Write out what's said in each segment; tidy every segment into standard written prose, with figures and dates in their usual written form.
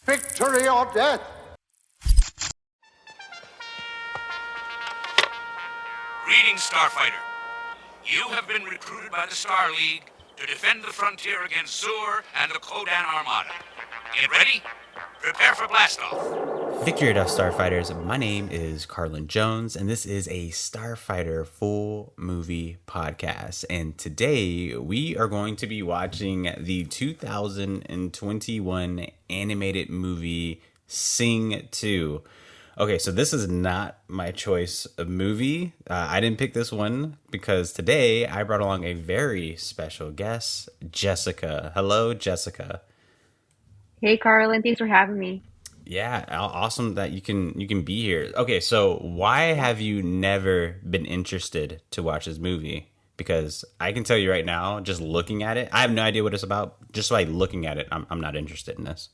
Victory or death! Greetings, Starfighter. You have been recruited by the Star League to defend the frontier against Zur and the Kodan Armada. Get ready? Prepare for blastoff. Victory to Starfighters. My name is Carlin Jones, and this is a Starfighter full movie podcast. And today we are going to be watching the 2021 animated movie Sing 2. Okay, so this is not my choice of movie. I didn't pick this one because today I brought along a very special guest, Jessica. Hello, Jessica. Hey, Carlin. Thanks for having me. Yeah, awesome that you can be here. Okay, so why have you never been interested to watch this movie? Because I can tell you right now, just looking at it, I have no idea what it's about. Just by looking at it, I'm not interested in this.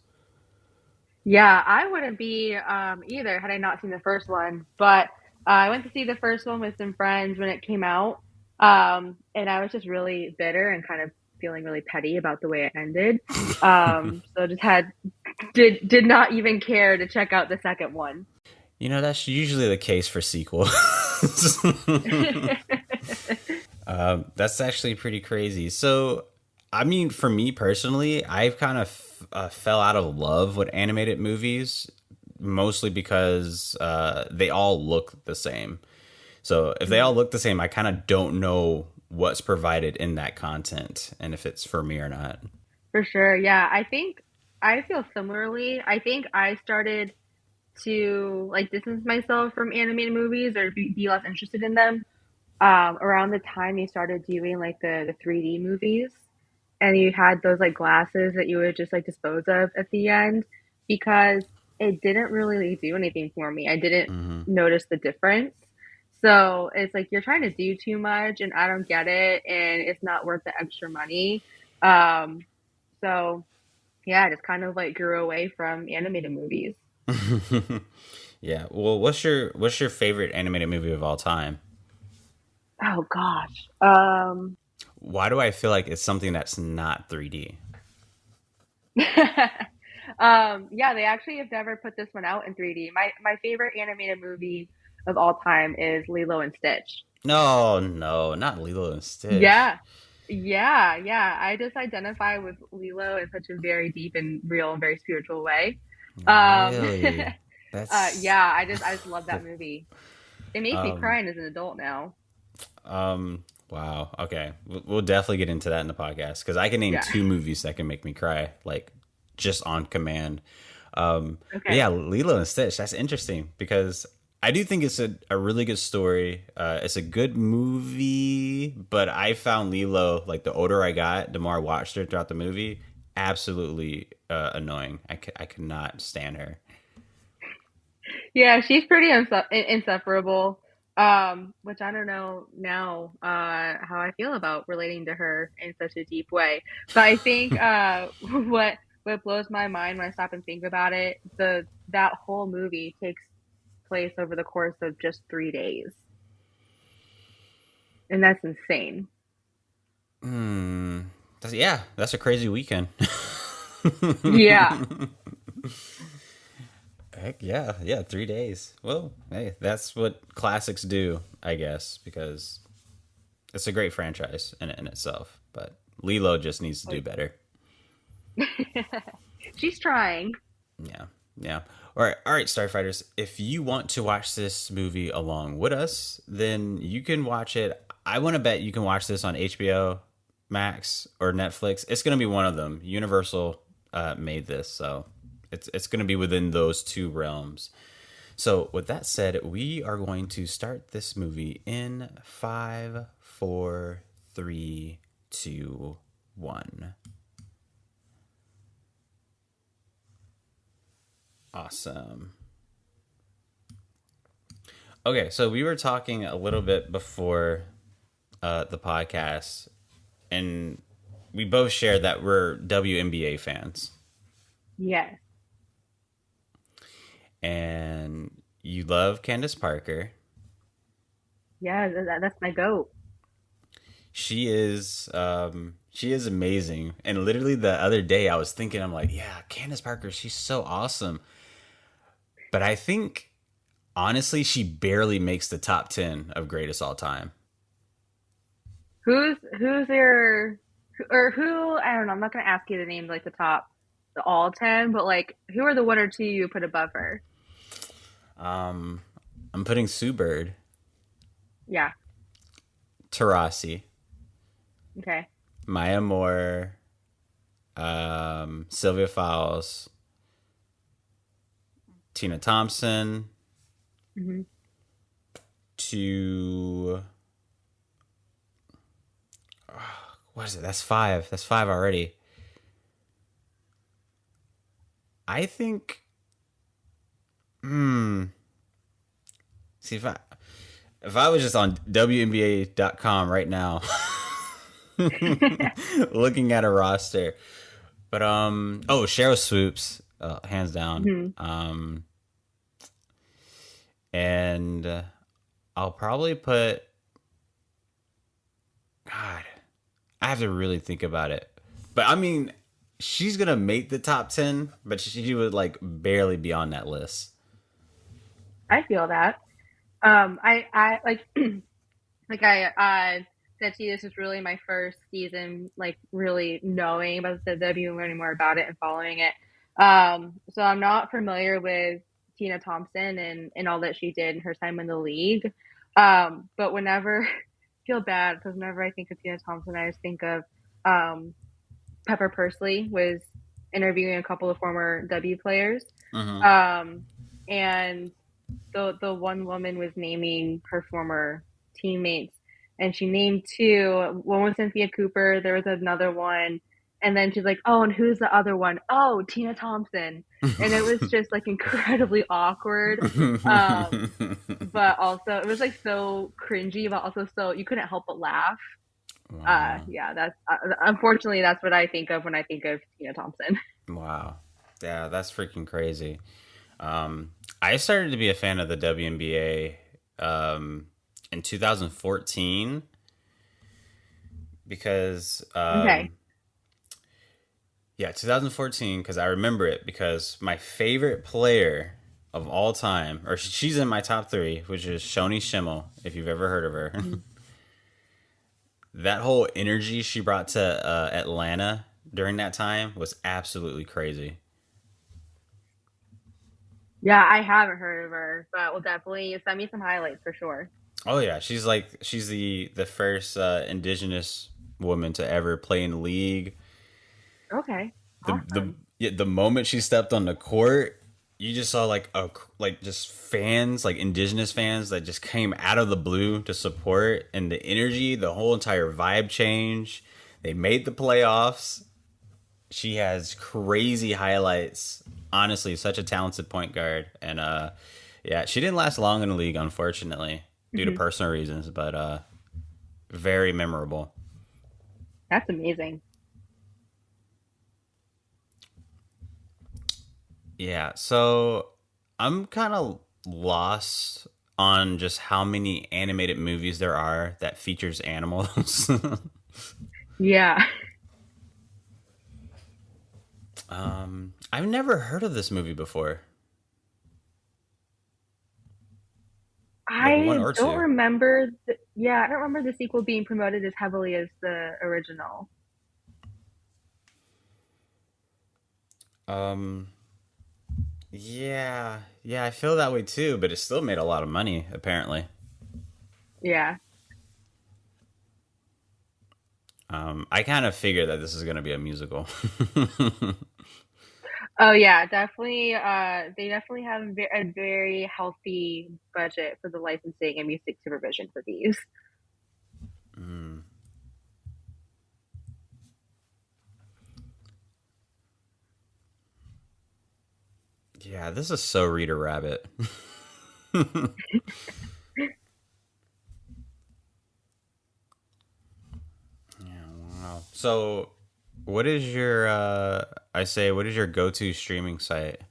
Yeah, I wouldn't be either had I not seen the first one. But I went to see the first one with some friends when it came out. And I was just really bitter and kind of feeling really petty about the way it ended. So just did not even care to check out the second one. You know, that's usually the case for sequels. That's actually pretty crazy. So, I mean, for me personally, I've kind of fell out of love with animated movies, mostly because they all look the same. So if they all look the same, I kind of don't know what's provided in that content and if it's for me or not. For sure. Yeah, I think I feel similarly. I think I started to like distance myself from animated movies or be less interested in them around the time they started doing like the 3D movies, and you had those like glasses that you would just like dispose of at the end because it didn't really do anything for me. I didn't Hmm. notice the difference. So it's like you're trying to do too much and I don't get it and it's not worth the extra money. Um, so yeah, I just kind of like grew away from animated movies. Yeah. Well, what's your favorite animated movie of all time? Oh gosh. Why do I feel like it's something that's not 3D? Yeah, they actually have never put this one out in 3D. My favorite animated movie of all time is Lilo and Stitch. No, no, not Lilo and Stitch. Yeah. Yeah. I just identify with Lilo in such a very deep and real and very spiritual way. Um Really? That's yeah, I just love that movie. It makes me um cry as an adult now. wow. Okay. We'll definitely get into that in the podcast because I can name Yeah. two movies that can make me cry, like just on command. But Okay. yeah, Lilo and Stitch. That's interesting because I do think it's a really good story. It's a good movie, but I found Lilo, like the older I got, the more I watched her throughout the movie, absolutely annoying. I could not stand her. Yeah, she's pretty insufferable. Which I don't know now how I feel about relating to her in such a deep way. But I think what blows my mind when I stop and think about it, the that whole movie takes place over the course of just 3 days, and that's insane. Hmm. Yeah, that's a crazy weekend. Yeah, Heck yeah, yeah, 3 days. Well, hey, that's what classics do, I guess, because it's a great franchise in itself. But Lilo just needs to do better. she's trying. Yeah, yeah. All right, Starfighters. If you want to watch this movie along with us, then you can watch it. I want to bet you can watch this on HBO Max or Netflix. It's going to be one of them. Universal made this, so it's going to be within those two realms. So, with that said, we are going to start this movie in five, four, three, two, one. Awesome. Okay, so we were talking a little bit before the podcast, and we both shared that we're WNBA fans, Yes, and you love Candace Parker. yeah, that's my goat. she is amazing. And literally the other day I was thinking, I'm like, yeah, Candace Parker, she's so awesome. But I think honestly she barely makes the top 10 of greatest all time. Who's your or who? I don't know. I'm not gonna ask you to name like the all 10, but like who are the one or two you put above her? Um, I'm putting Sue Bird, Yeah. Tarasi, Okay. Maya Moore, Sylvia Fowles, Tina Thompson, Hmm. to what is it? That's five. That's five already. I think. Hmm. See if I was just on WNBA.com right now, looking at a roster, but oh, Cheryl Swoops, hands down. Hmm. And I'll probably put. God, I have to really think about it. But I mean, she's gonna make the top 10, but she would like barely be on that list. I feel that. I like like I said to you, this is really my first season, like really knowing about the W and learning more about it and following it. So I'm not familiar with Tina Thompson and all that she did in her time in the league. But whenever I feel bad because whenever I think of Tina Thompson, I just think of um, Pepper Pursley was interviewing a couple of former W players. Mm-hmm. Um, and the one woman was naming her former teammates, and she named two. One was Cynthia Cooper. There was another one, and then she's like, "Oh, and who's the other one? Oh, Tina Thompson." And it was just like incredibly awkward, but also it was like so cringy, but also so you couldn't help but laugh. Wow. Yeah, that's unfortunately that's what I think of when I think of Tina Thompson. Wow. Yeah, that's freaking crazy. Um, I started to be a fan of the WNBA in 2014 because Okay. yeah, 2014 because I remember it because my favorite player of all time, or she's in my top three, which is Shoni Schimmel, if you've ever heard of her. Mhm. That whole energy she brought to Atlanta during that time was absolutely crazy. Yeah, I haven't heard of her, but we'll definitely send me some highlights for sure. Oh yeah, she's the first indigenous woman to ever play in the league. Okay, The awesome. yeah, the moment she stepped on the court, you just saw like just fans, like indigenous fans that just came out of the blue to support, and the energy, the whole entire vibe change. They made the playoffs. She has crazy highlights. Honestly, such a talented point guard, and yeah, she didn't last long in the league, unfortunately, due to Hmm. personal reasons, but very memorable. That's amazing. Yeah, so I'm kind of lost on just how many animated movies there are that features animals. Yeah, I've never heard of this movie before, like one I or don't two. remember. Yeah, I don't remember the sequel being promoted as heavily as the original. Um, yeah, yeah, I feel that way too, but it still made a lot of money, apparently. Yeah. I kind of figured that this is going to be a musical. Oh yeah, definitely. They definitely have a very healthy budget for the licensing and music supervision for these. Mm, yeah, this is so Rita Rabbit. Yeah, wow. So, what is your what is your go-to streaming site?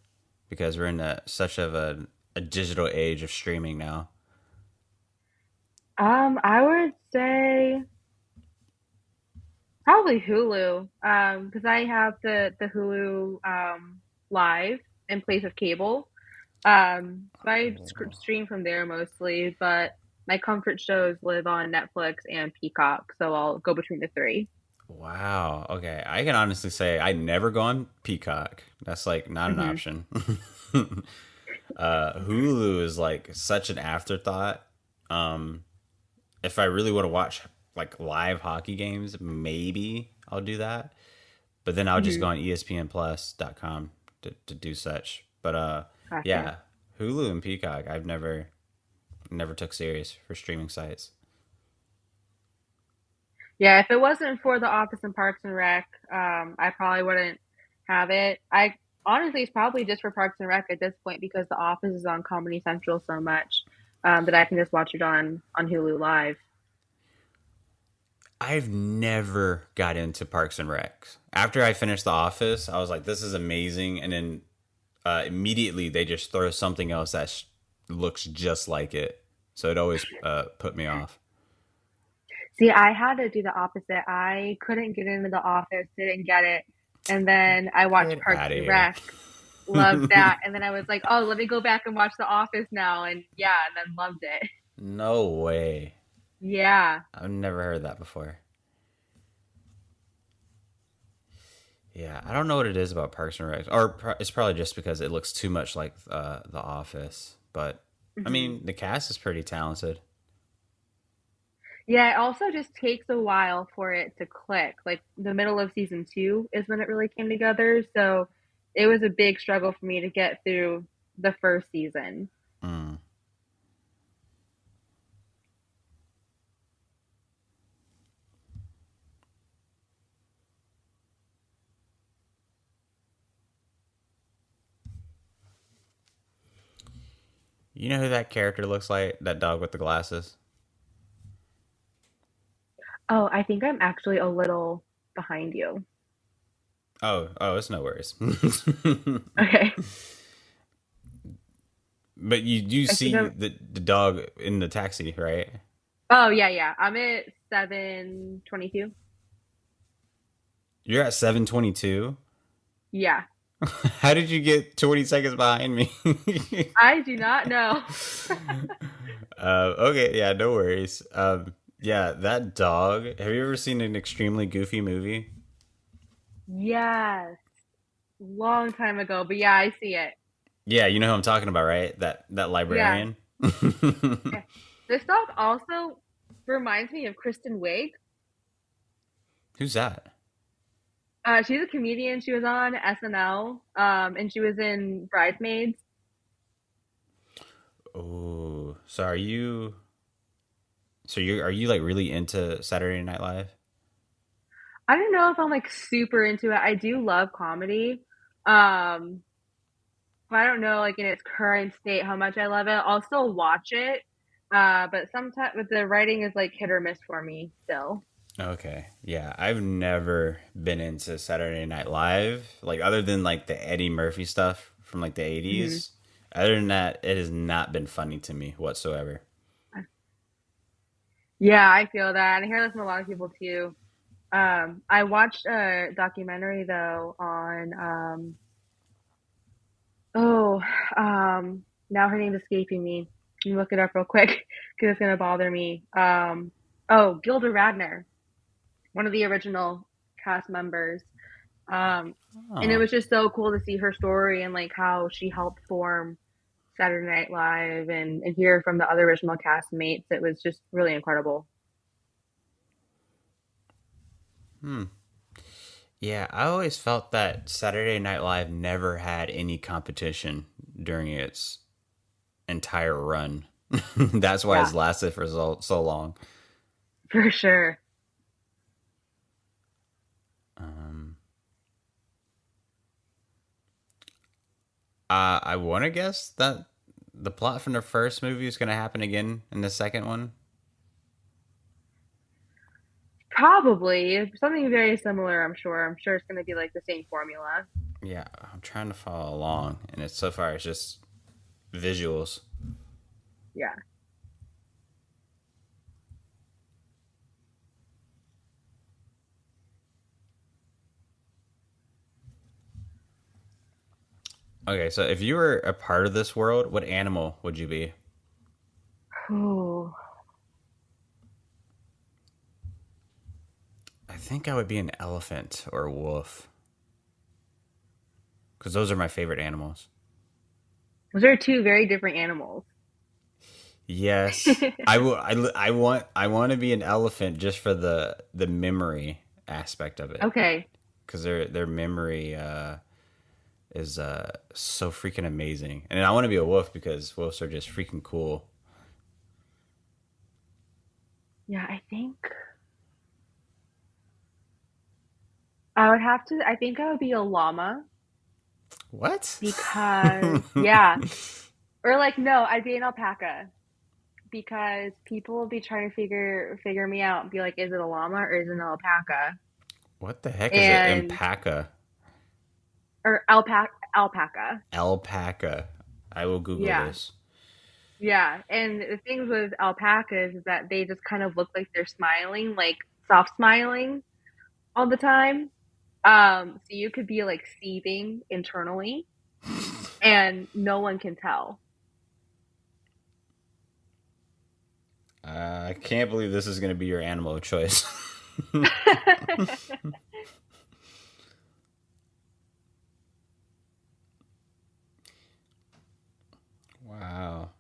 Because we're in such of a digital age of streaming now. I would say Probably Hulu, because I have the Hulu live in place of cable. So I stream from there mostly, but my comfort shows live on Netflix and Peacock, so I'll go between the three. Wow. Okay. I can honestly say I never go on Peacock. That's like not an Hmm. option. Hulu is like such an afterthought. Um, if I really want to watch like live hockey games, maybe I'll do that. But then I'll just Hmm. go on espnplus.com to do such. But Gotcha. yeah, Hulu and Peacock I've never took serious for streaming sites. Yeah, if it wasn't for The Office and Parks and Rec, I probably wouldn't have it. I honestly, it's probably just for Parks and Rec at this point because The Office is on Comedy Central so much that I can just watch it on Hulu Live. I've never got into Parks and Rec. After I finished The Office, I was like, "This is amazing," and then immediately they just throw something else that looks just like it. So it always put me off. See, I had to do the opposite. I couldn't get into The Office, didn't get it, and then I watched Get Parks out of and here. Rec, loved that, and then I was like, oh, let me go back and watch The Office now, and yeah, and then loved it. No way. Yeah. I've never heard that before. Yeah, I don't know what it is about Parks and Rec, or it's probably just because it looks too much like The Office. But I Hmm. mean, the cast is pretty talented. Yeah, it also just takes a while for it to click. Like the middle of season two is when it really came together. So it was a big struggle for me to get through the first season. Mm. You know who that character looks like? That dog with the glasses. Oh, I think I'm actually a little behind you. Oh, it's no worries. Okay. But you do I think see I'm, the dog in the taxi, right? oh, yeah, yeah. I'm at 7:22. You're at 722. Yeah. How did you get 20 seconds behind me? I do not know. Okay, yeah, no worries. Yeah, that dog. Have you ever seen an extremely goofy movie? Yes. Long time ago, but yeah, I see it. Yeah, you know who I'm talking about, right? That Yeah. librarian. Yeah. This dog also reminds me of Kristen Wiig. Who's that? She's a comedian. She was on SNL, and she was in Bridesmaids. Oh, so are you? So you are you like really into Saturday Night Live? I don't know if I'm like super into it. I do love comedy, um, but I don't know like in its current state how much I love it. I'll still watch it, but sometimes with the writing is like hit or miss for me still. Okay. Yeah, I've never been into Saturday Night Live, like other than like the Eddie Murphy stuff from like the Hmm. 80s. Other than that, it has not been funny to me whatsoever. Yeah, I feel that, and I hear that from a lot of people too. I watched a documentary though on oh, now her name's escaping me. Let me look it up real quick because it's gonna bother me. Oh, Gilda Radner, one of the original cast members. Um, and it Oh. was just so cool to see her story and like how she helped form Saturday Night Live and hear from the other original castmates. It was just really incredible. Hmm. Yeah, I always felt that Saturday Night Live never had any competition during its entire run. That's why it's Yeah, lasted for so long. for sure. Um, I want to guess that the plot from the first movie is going to happen again in the second one. Probably something very similar, I'm sure. I'm sure it's going to be like the same formula. Yeah, I'm trying to follow along, and it's so far it's just visuals. Yeah. Okay, so if you were a part of this world, what animal would you be? Ooh. I think I would be an elephant or a wolf because those are my favorite animals. Those are two very different animals. Yes, I will. I want to be an elephant just for the memory aspect of it Okay. because their memory is so freaking amazing, and I want to be a wolf because wolves are just freaking cool. Yeah, I think I would be a llama What? because, yeah. Or like, no, I'd be an alpaca because people will be trying to figure me out and be like, is it a llama or is it an alpaca? What the heck is an And alpaca? or alpaca. Alpaca. I will Google Yeah. this. Yeah. And the things with alpacas is that they just kind of look like they're smiling, like soft smiling all the time. So you could be like seething internally and no one can tell. I can't believe this is going to be your animal of choice. Wow.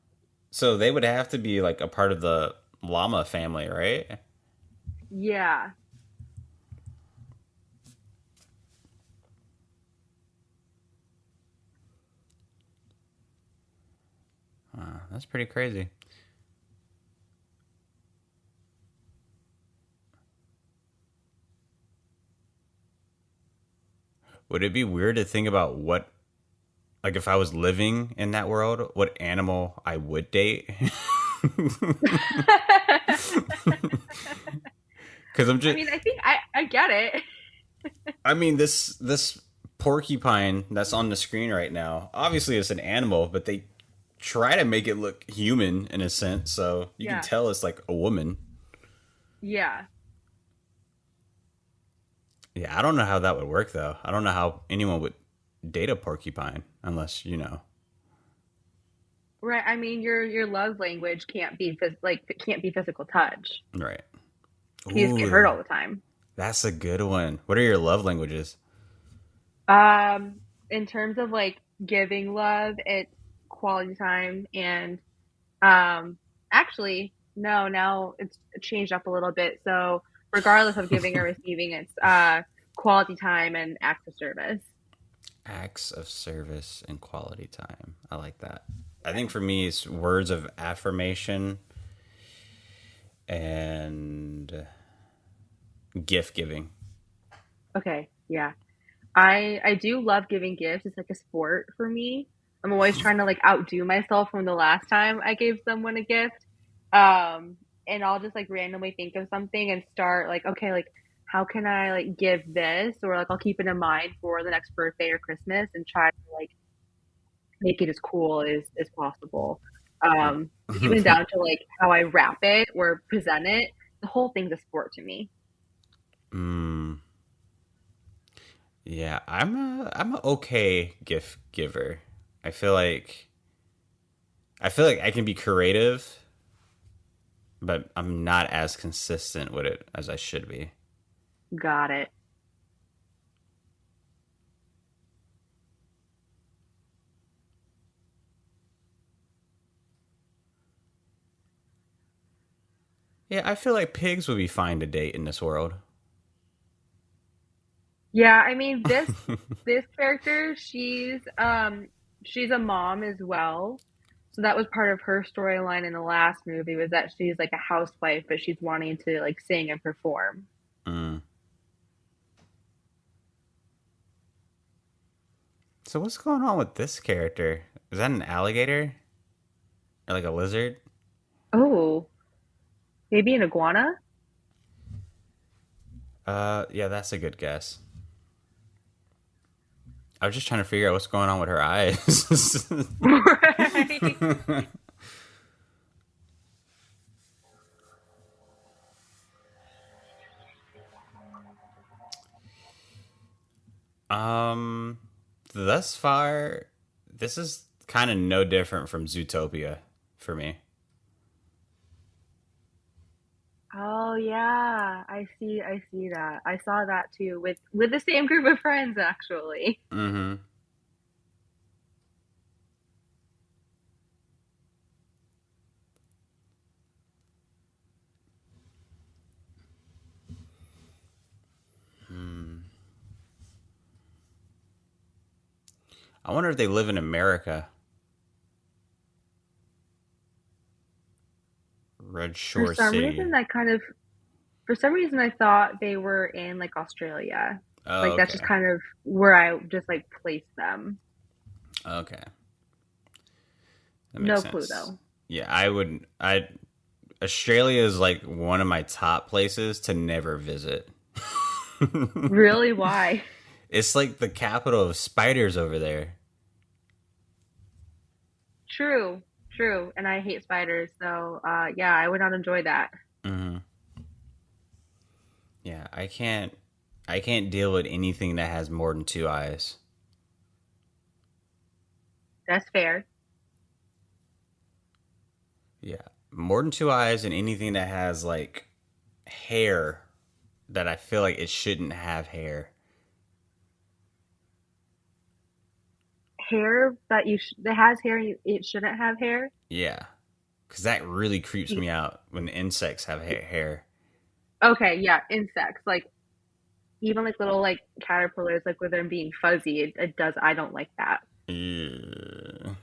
So they would have to be like a part of the llama family, right? Yeah. That's pretty crazy. Would it be weird to think about what, like, if I was living in that world, what animal I would date? Because I'm I just, mean, I think I get it. I mean, this porcupine that's on the screen right now, obviously it's an animal, but they try to make it look human in a sense, so you can Yeah. tell it's like a woman. Yeah. Yeah, I don't know how that would work though. I don't know how anyone would date a porcupine unless you know. Right. I mean, your love language can't be like it can't be physical touch. Right. You just get hurt Ooh, all the time. that's a good one. What are your love languages? Um, in terms of like giving love, it's quality time and um actually no, now it's changed up a little bit. So regardless of giving or receiving, it's quality time and acts of service. Acts of service and quality time. I like that. I think for me, it's words of affirmation and gift giving. Okay, yeah. I do love giving gifts. It's like a sport for me. I'm always trying to like outdo myself from the last time I gave someone a gift. And I'll just like randomly think of something and start like, okay, like how can I like give this or like I'll keep it in mind for the next birthday or Christmas and try to like make it as cool as possible. Even down to like how I wrap it or present it. The whole thing's a sport to me. mm, yeah, I'm a okay gift giver. I feel like I feel like I can be creative, but I'm not as consistent with it as I should be. Got it. Yeah, I feel like pigs would be fine to date in this world. Yeah, I mean this character, she's a mom as well. So that was part of her storyline in the last movie was that she's like a housewife, but she's wanting to like sing and perform. Mm. So what's going on with this character? Is that an alligator or like a lizard? Oh, maybe an iguana? Yeah, that's a good guess. I was just trying to figure out what's going on with her eyes. Right. um, thus far, this is kind of no different from Zootopia for me. Oh yeah, I see that. I saw that too with the same group of friends actually. Mm-hmm. I wonder if they live in America. Red For Shore some City. reason, for some reason I thought they were in like Australia. Oh, Like that's just okay. kind of where I just like placed them. Okay. That makes No clue sense. though. Yeah, I would. I Australia is like one of my top places to never visit. Really? Why? It's like the capital of spiders over there. True, true. And I hate spiders, so yeah, I would not enjoy that. Hmm. Yeah, I can't. I can't deal with anything that has more than two eyes. That's fair. Yeah, more than two eyes, and anything that has like hair that I feel like it shouldn't have hair. Hair that has hair, it shouldn't have hair. Yeah, because that really creeps Y- me out when insects have hair. Okay, yeah, insects like even like little like caterpillars, like with them being fuzzy, it does. I don't like that. Yeah.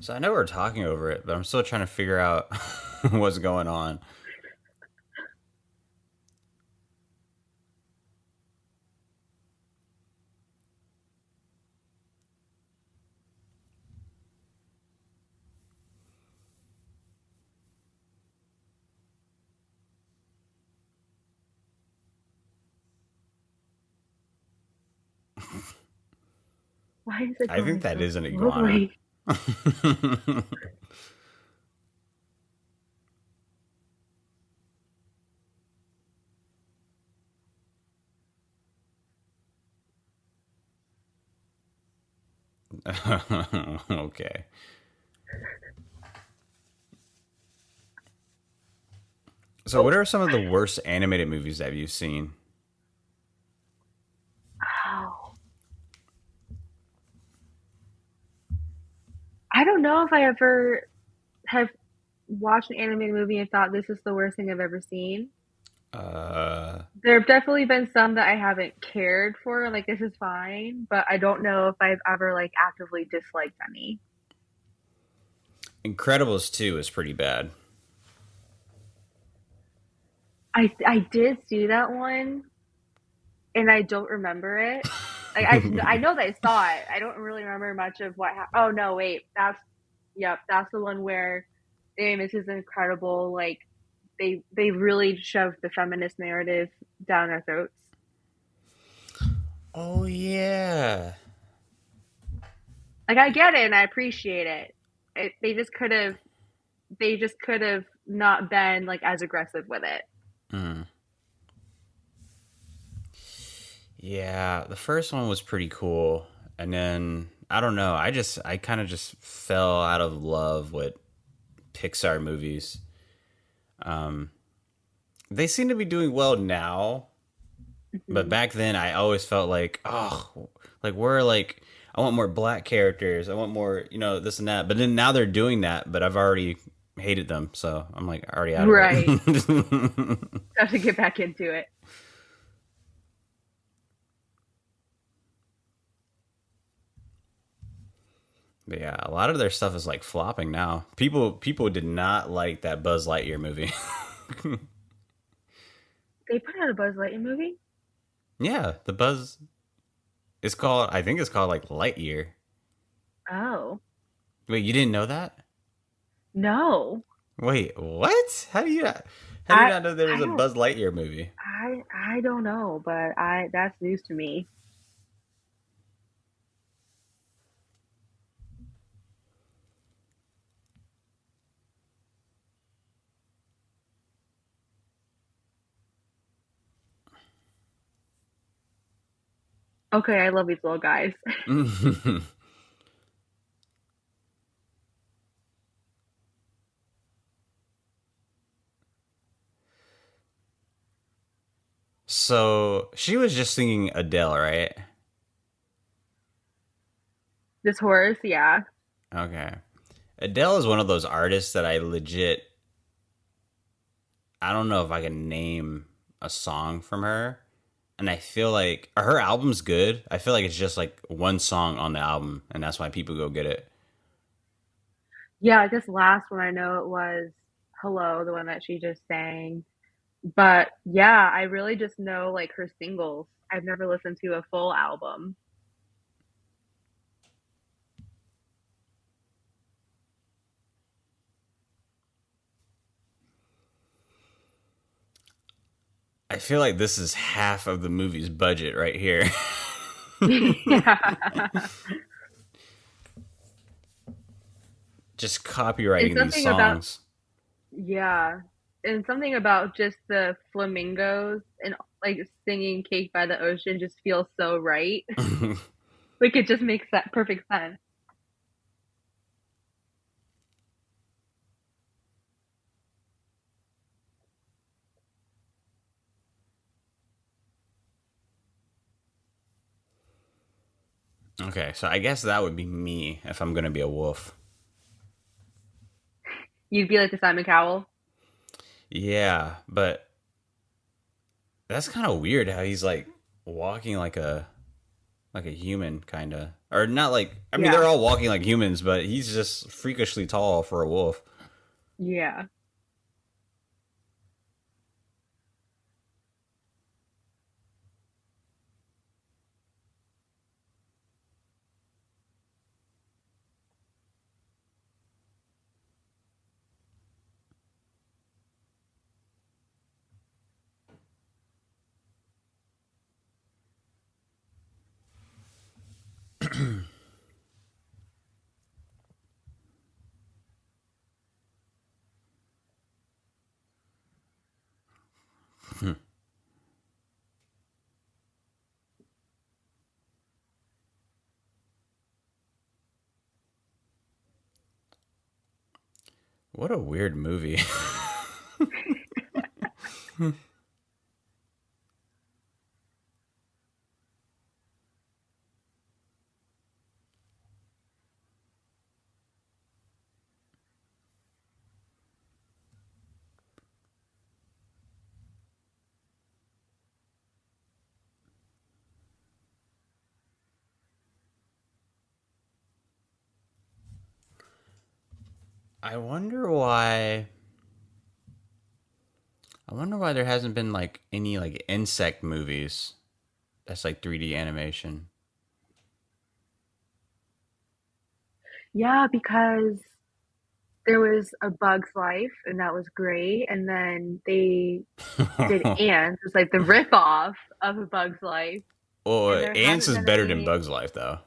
So I know we're talking over it, but I'm still trying to figure out what's going on. Why is it I think going that so is an iguana. slowly? Okay. So, Oh, what are some of the worst animated movies that you've seen? oh. I don't know if I ever have watched an animated movie and thought this is the worst thing I've ever seen. Uh, There have definitely been some that I haven't cared for, like this is fine, but I don't know if I've ever like actively disliked any. Incredibles 2 is pretty bad. I did see that one and I don't remember it. Like I know that I saw it. I don't really remember much of what happened. Oh no, wait, that's yep, that's the one where they Mrs. Incredible like they really shoved the feminist narrative down our throats. Oh, yeah. Like I get it and I appreciate it. They just could have not been like as aggressive with it. Mm. Yeah, the first one was pretty cool. And then, I don't know, I kind of just fell out of love with Pixar movies. Um, they seem to be doing well now, but Mhm. back then I always felt like, oh, like we're like, I want more black characters. I want more, this and that. But then now they're doing that, but I've already hated them. So I'm like already out of Right. it. Have to get back into it. But yeah, a lot of their stuff is like flopping now. People did not like that Buzz Lightyear movie. They put out a Buzz Lightyear movie? Yeah, the Buzz it's called I think it's called like Lightyear. Oh. Wait, you didn't know that? No. Wait, what? How do you I not know there was I a don't Buzz Lightyear movie? I don't know, but I that's news to me. Okay, I love these little guys. So she was just singing Adele, right? This horse, yeah. Okay. Adele is one of those artists that I legit, I don't know if I can name a song from her. And I feel like her album's good. I feel like it's just like one song on the album, and that's why people go get it. Yeah, this last one I know it was Hello, the one that she just sang. But yeah, I really just know like her singles. I've never listened to a full album. I feel like this is half of the movie's budget right here. Yeah. Just And copywriting these something about songs. yeah. And something about just the flamingos and like singing Cake by the Ocean just feels so right. Like it just makes that perfect sense. Okay, so I guess that would be me if I'm gonna be a wolf. You'd be like the Simon Cowell. Yeah, but that's kind of weird how he's like walking like a human kind of, or not like. I mean, they're Yeah. all walking like humans, but he's just freakishly tall for a wolf. Yeah. What a weird movie. I wonder why. I wonder why there hasn't been like any like insect movies that's like 3D animation. Yeah, because there was A Bug's Life and that was great. And then they did Ants. It's like the ripoff of A Bug's Life. And Well, there Ants haven't is been better than any Bug's Life though.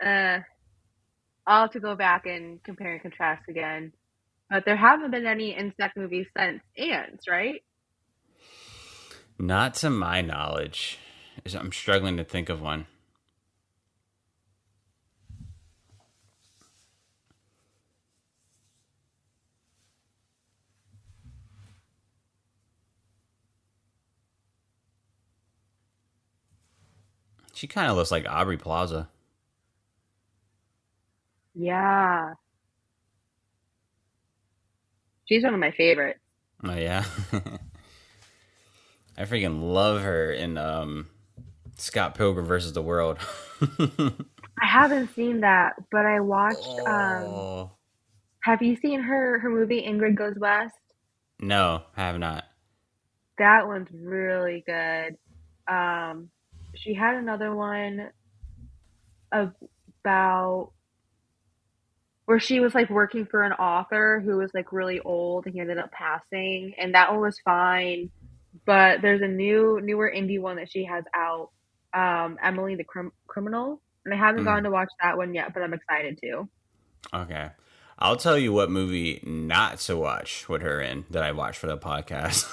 uh I'll have to go back and compare and contrast again. But there haven't been any insect movies since Ants, right? Not to my knowledge. I'm struggling to think of one. She kind of looks like Aubrey Plaza. Yeah. She's one of my favorites. Oh yeah, I freaking love her in Scott Pilgrim versus the World. I haven't seen that, but I watched Oh have you seen her movie Ingrid Goes West? no, have not. That one's really good. Um she had another one about where she was like working for an author who was like really old and he ended up passing, and that one was fine. But there's a newer indie one that she has out, Emily the Criminal, and I haven't Mm, gotten to watch that one yet, but I'm excited to. okay, I'll tell you what movie not to watch with her in that I watched for the podcast.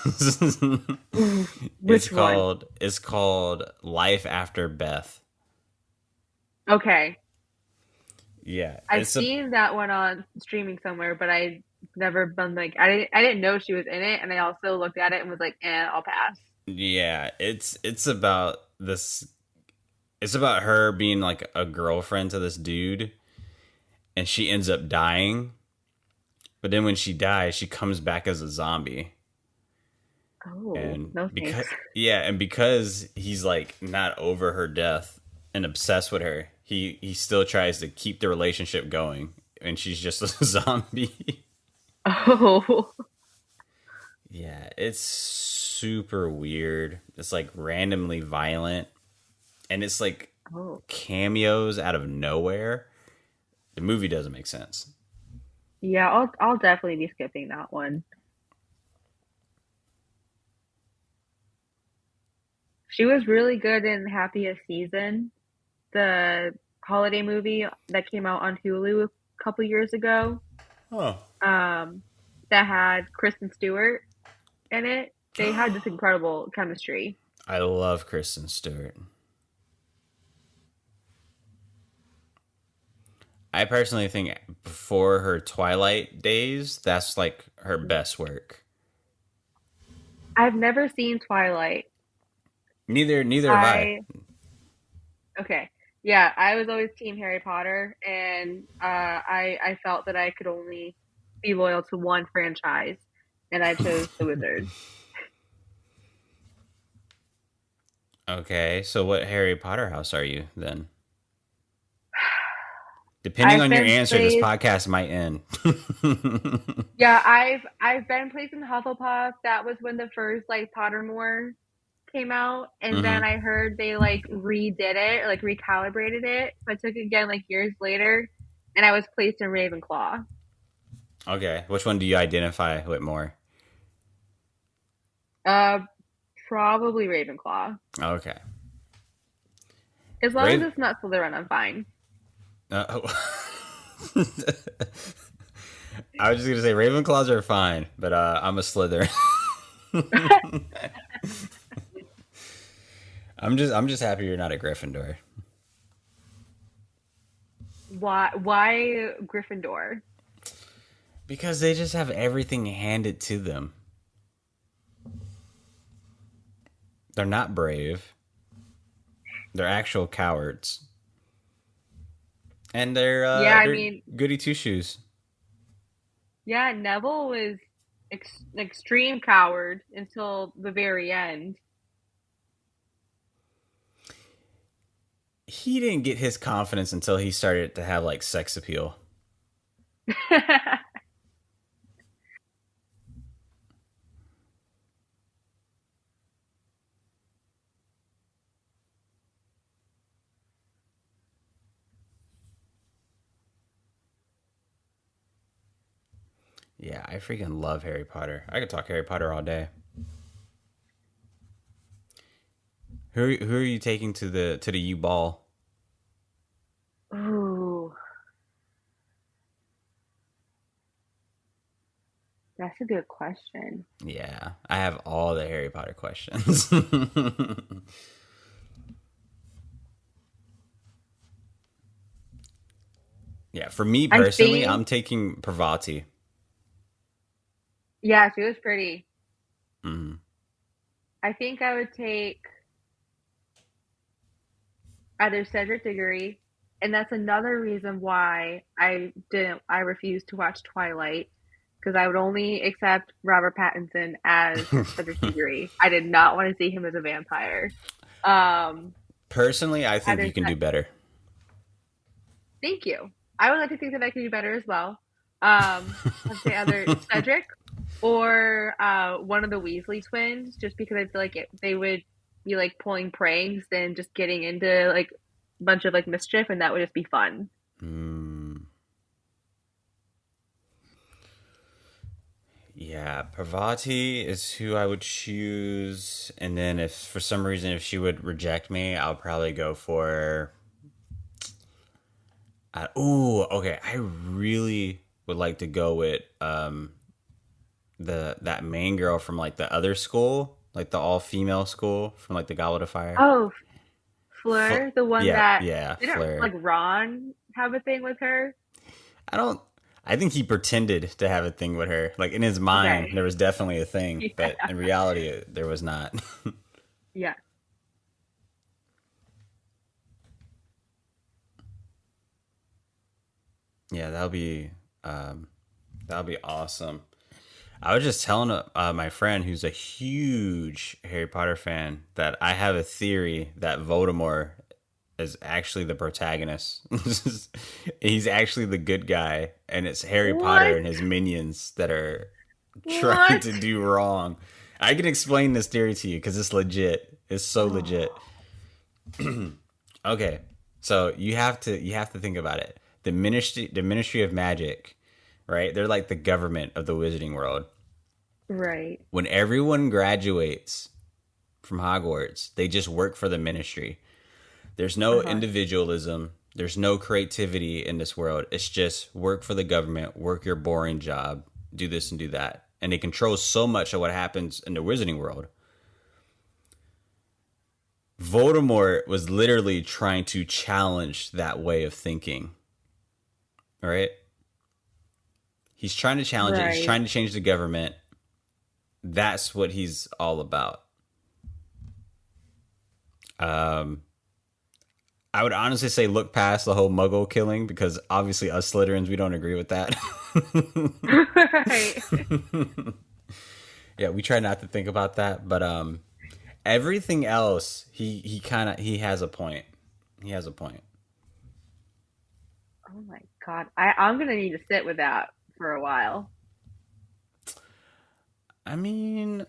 Ooh, it's which one? called it's called Life After Beth. Okay. Yeah, I've seen that one on streaming somewhere, but I never been like I didn't know she was in it, and I also looked at it and was like, I'll pass. yeah, it's about this. It's about her being like a girlfriend to this dude, and she ends up dying. But then when she dies, she comes back as a zombie. Oh, And no because thanks. because he's like not over her death and obsessed with her, he still tries to keep the relationship going, and she's just a zombie. Oh, Yeah, it's super weird. It's like randomly violent, and it's like oh, cameos out of nowhere. The movie doesn't make sense. yeah. I'll definitely be skipping that one. She was really good in Happiest Season, the holiday movie that came out on Hulu a couple years ago. Oh, Um, that had Kristen Stewart in it. They had this incredible chemistry. I love Kristen Stewart. I personally think before her Twilight days, that's like her best work. I've never seen Twilight. Neither have I. I Okay. Yeah, I was always team Harry Potter, and I felt that I could only be loyal to one franchise, and I chose the Wizards. Okay, so what Harry Potter house are you then? Depending I've on your been answer, this placed. podcast might end. Yeah, I've been placed in Hufflepuff. That was when the first like Pottermore came out, and then hmm I heard they like redid it, like recalibrated it. So I took it again like years later, and I was placed in Ravenclaw. Okay, which one do you identify with more? Uh, Probably Ravenclaw. Okay, As long as Rave. it's not Slytherin, I'm fine. Oh. I was just gonna say Ravenclaws are fine, but I'm a Slytherin. I'm just happy you're not a Gryffindor Why Gryffindor? because they just have everything handed to them. They're not brave. They're actual cowards, and Yeah, I they're mean, goody two shoes. yeah, Neville was extreme coward until the very end. He didn't get his confidence until he started to have like sex appeal. Yeah, I freaking love Harry Potter. I could talk Harry Potter all day. Who are you taking to the U ball? Ooh, that's a good question. Yeah, I have all the Harry Potter questions. Yeah, for me I personally, I'm think, taking Pravati. yeah, she was pretty. Mm. I think I would take either Cedric Diggory, and that's another reason why I refused to watch Twilight because I would only accept Robert Pattinson as Cedric Diggory. I did not want to see him as a vampire. Um, Personally, I think either you can do better. Thank you. I would like to think that I could do better as well. I'd say either Cedric or one of the Weasley twins, just because I feel like they would be like pulling pranks and just getting into like a bunch of like mischief, and that would just be fun. Mm. Yeah, Parvati is who I would choose, and then if for some reason if she would reject me, I'll probably go for. Ooh, okay. I really would like to go with the that main girl from like the other school, like the all female school from like the Goblet of Fire. Oh, Fleur, the one Yeah, that yeah, didn't like Flare. Ron have a thing with her? I don't. I think he pretended to have a thing with her. Like in his mind, Okay. there was definitely a thing, but Yeah. in reality, there was not. Yeah. Yeah, that'll be awesome. I was just telling my friend who's a huge Harry Potter fan that I have a theory that Voldemort is actually the protagonist. He's actually the good guy, and it's Harry Potter What? and his minions that are trying What? to do wrong. I can explain this theory to you because it's legit. It's so legit. Oh, Okay, so you have to think about it. The Ministry of Magic, right? They're like the government of the Wizarding World. right. When everyone graduates from Hogwarts, they just work for the Ministry. There's no Uh-huh. individualism. There's no creativity in this world. It's just work for the government, work your boring job, do this and do that. And they control so much of what happens in the Wizarding World. Voldemort was literally trying to challenge that way of thinking. All right? He's trying to challenge it. He's Right. trying to change the government. That's what he's all about. Um, I would honestly say look past the whole Muggle killing because obviously us Slytherins we don't agree with that. Right. Yeah, we try not to think about that, but everything else he kind of he has a point. He has a point. Oh my God. I'm gonna need to sit with that for a while. I mean,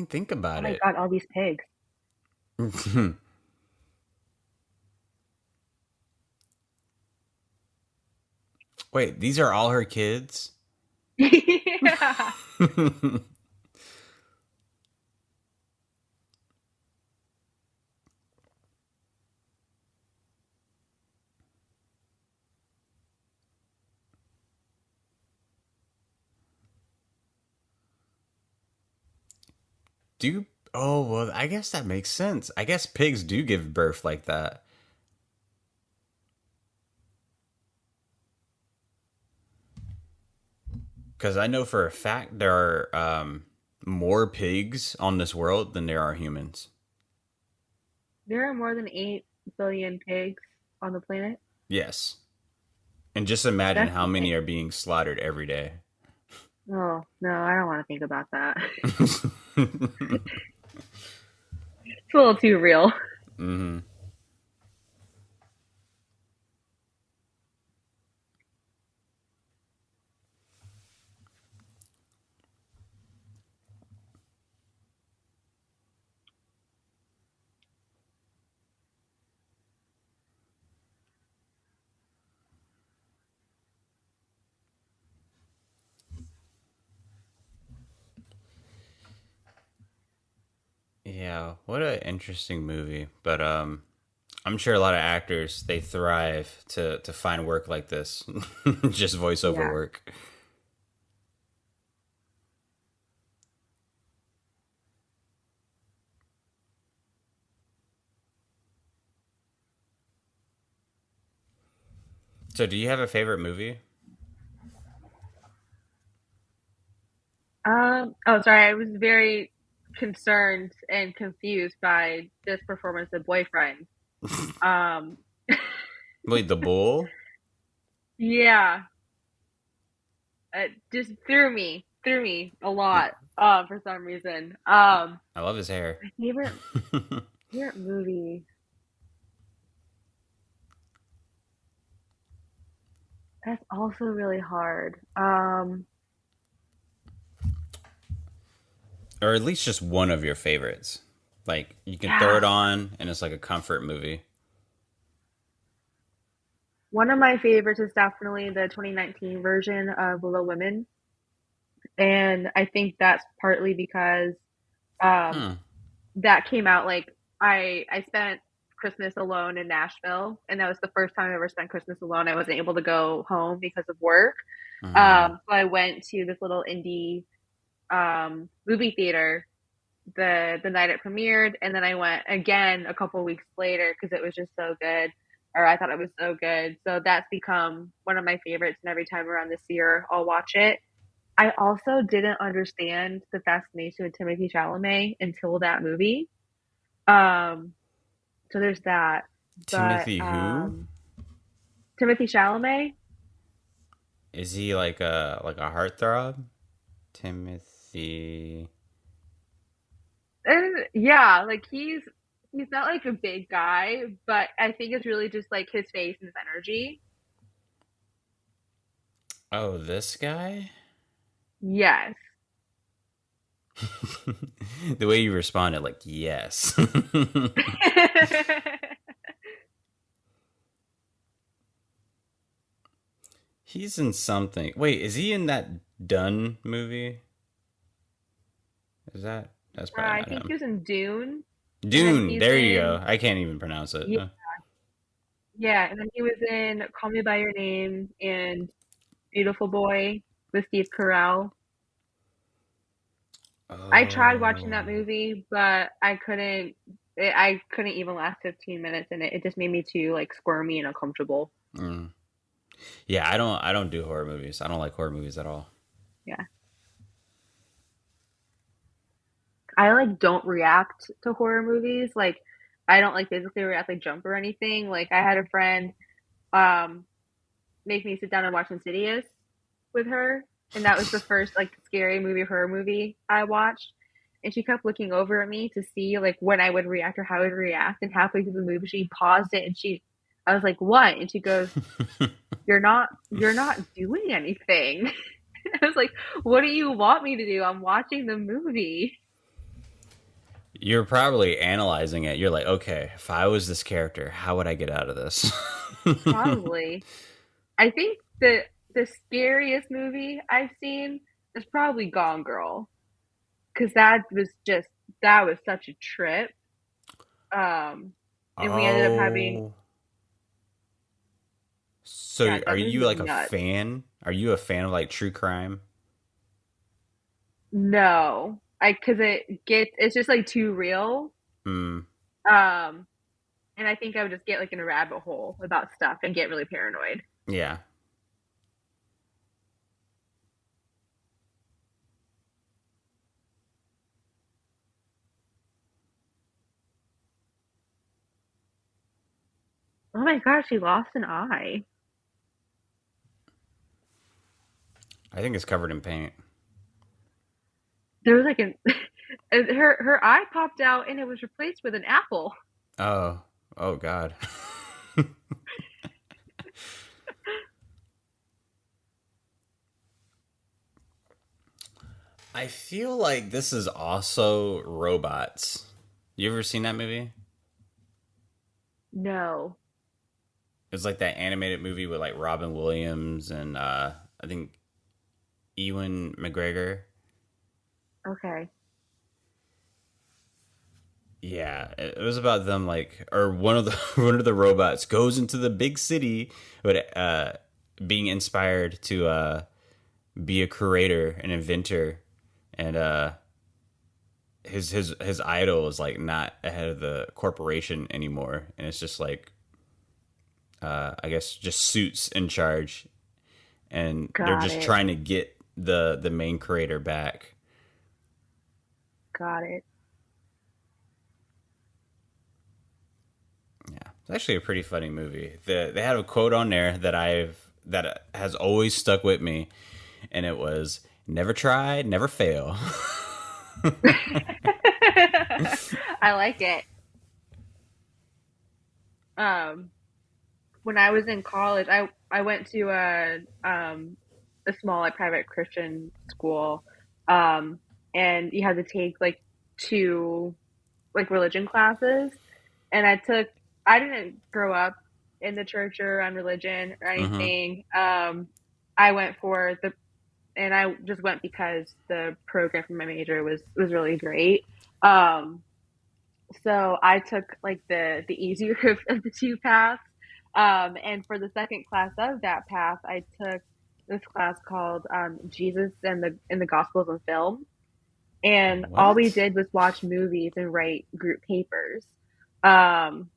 think Oh about my it. God, all these pigs. Wait, these are all her kids? Yeah. Do oh well, I guess that makes sense. I guess pigs do give birth like that. Because I know for a fact there are more pigs on this world than there are humans. There are more than 8 billion pigs on the planet. Yes. And just imagine That's how many insane. are being slaughtered every day. Oh, no, I don't want to think about that. It's a little too real. Hmm. Yeah, what an interesting movie. But I'm sure a lot of actors they thrive to find work like this. Just voiceover Yeah. work. So do you have a favorite movie? Oh, sorry. I was very concerned and confused by this performance of Boyfriend. Um, Wait, The Bull? yeah, it just threw me a lot. For some reason. I love his hair. My favorite movie. That's also really hard. Or at least just one of your favorites. Like you can throw Yeah, it on and it's like a comfort movie. one of my favorites is definitely the 2019 version of Little Women, and I think that's partly because um Hmm. that came out like I spent Christmas alone in Nashville, and that was the first time I ever spent Christmas alone. I wasn't able to go home because of work. Mm. So I went to this little indie movie theater the night it premiered, and then I went again a couple weeks later because it was just so good, or I thought it was so good. So that's become one of my favorites, and every time around this year, I'll watch it. I also didn't understand the fascination with Timothy Chalamet until that movie. Um, so there's that. But Timothy who? Timothy Chalamet, Is he like a heartthrob? Timothy. yeah, like he's not like a big guy, but I think it's really just like his face and his energy. Oh, this guy? Yes. The way you responded, like, yes. He's in something. Wait, is he in that Dune movie? Is that's probably I not think him. he was in Dune, and then Dune, he's there you in go. I can't even pronounce it. yeah, yeah, and then he was in Call Me by Your Name and Beautiful Boy with Steve Carell. I tried watching that Oh. movie, but I couldn't even last 15 minutes in it. It just made me too like squirmy and uncomfortable. Mm. Yeah, I don't do horror movies. I don't like horror movies at all. Yeah. I like don't react to horror movies. Like I don't like physically react, like jump or anything. Like I had a friend um make me sit down and watch Insidious with her, and that was the first like scary movie horror movie I watched. And she kept looking over at me to see like when I would react or how I would react. And halfway through the movie, she paused it and I was like, "What?" And she goes, you're not doing anything." I was like, "What do you want me to do? I'm watching the movie." You're probably analyzing it. You're like, okay, if I was this character, how would I get out of this? Probably. I think the scariest movie I've seen is probably Gone Girl, because that was such a trip. Um, and we ended up having Oh, so yeah, are that movie you was like a nuts. fan? Are you a fan of like true crime? No, I because it's just like too real. Hmm. Um, and I think I would just get like in a rabbit hole about stuff and get really paranoid. Yeah. Oh my gosh, she lost an eye. I think it's covered in paint. There was like an her eye popped out and it was replaced with an apple. Oh. Oh God. I feel like this is also robots. You ever seen that movie? No. It's like that animated movie with like Robin Williams and I think Ewan McGregor. Okay. Yeah, it was about them like, or one of the one of the robots goes into the big city, but being inspired to be a creator, an inventor, and his idol is like not ahead of the corporation anymore, and it's just like I guess just suits in charge, and they're Got just it. trying to get the main creator back. Got it. Yeah, it's actually a pretty funny movie. They had a quote on there that has always stuck with me, and it was "Never try, never fail." I like it. Um, when I was in college, I went to a small like private Christian school, um, and you had to take like two like religion classes, and I didn't grow up in the church or on religion or Hmm. anything. I went for the and I just went because the program for my major was really great. Um, So I took like the easier of the two paths. And for the second class of that path, I took this class called Jesus and the Gospels and Film. And all we What? did was watch movies and write group papers. Um,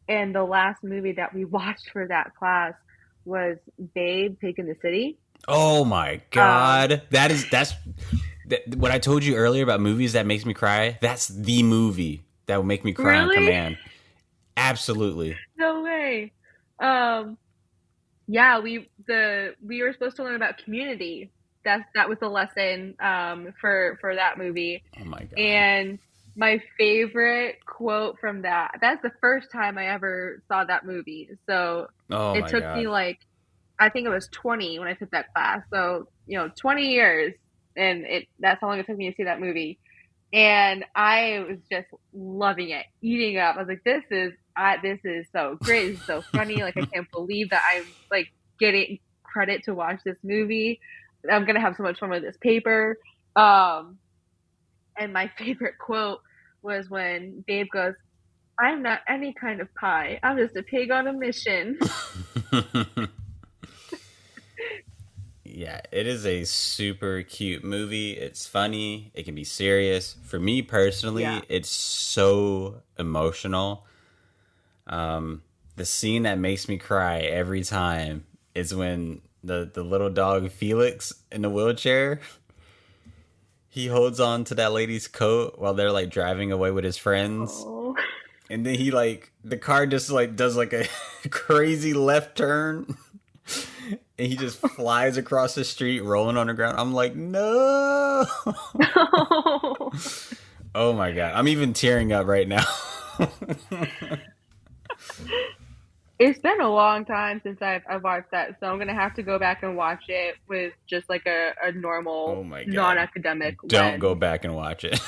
and the last movie that we watched for that class was Babe, Pig in the City. Oh my Um, god. What I told you earlier about movies that makes me cry. That's the movie that will make me cry on really? command. Absolutely. No way. Um, Yeah, we were supposed to learn about community. That was the lesson for that movie. Oh my god. And my favorite quote from that's the first time I ever saw that movie. So Oh it my took me god. like I think it was 20 when I took that class. So, 20 years and it that's how long it took me to see that movie. And I was just loving it, eating up. I was like, this is so great. This is so funny. Like, I can't believe that I'm like getting credit to watch this movie. I'm gonna have so much fun with this paper. Um, and my favorite quote was when Babe goes, "I'm not any kind of pie. I'm just a pig on a mission." Yeah, it is a super cute movie. It's funny. It can be serious. For me Yeah. personally, it's so emotional. The scene that makes me cry every time is when the little dog Felix in the wheelchair, he holds on to that lady's coat while they're like driving away with his friends. Oh. And then he like the car just like does like a crazy left turn and he just flies across the street rolling on the ground. I'm like, no. Oh my god. I'm even tearing up right now. It's been a long time since I've watched that, so I'm gonna have to go back and watch it with just like a Oh normal my god. non-academic Don't go lens. back and watch it.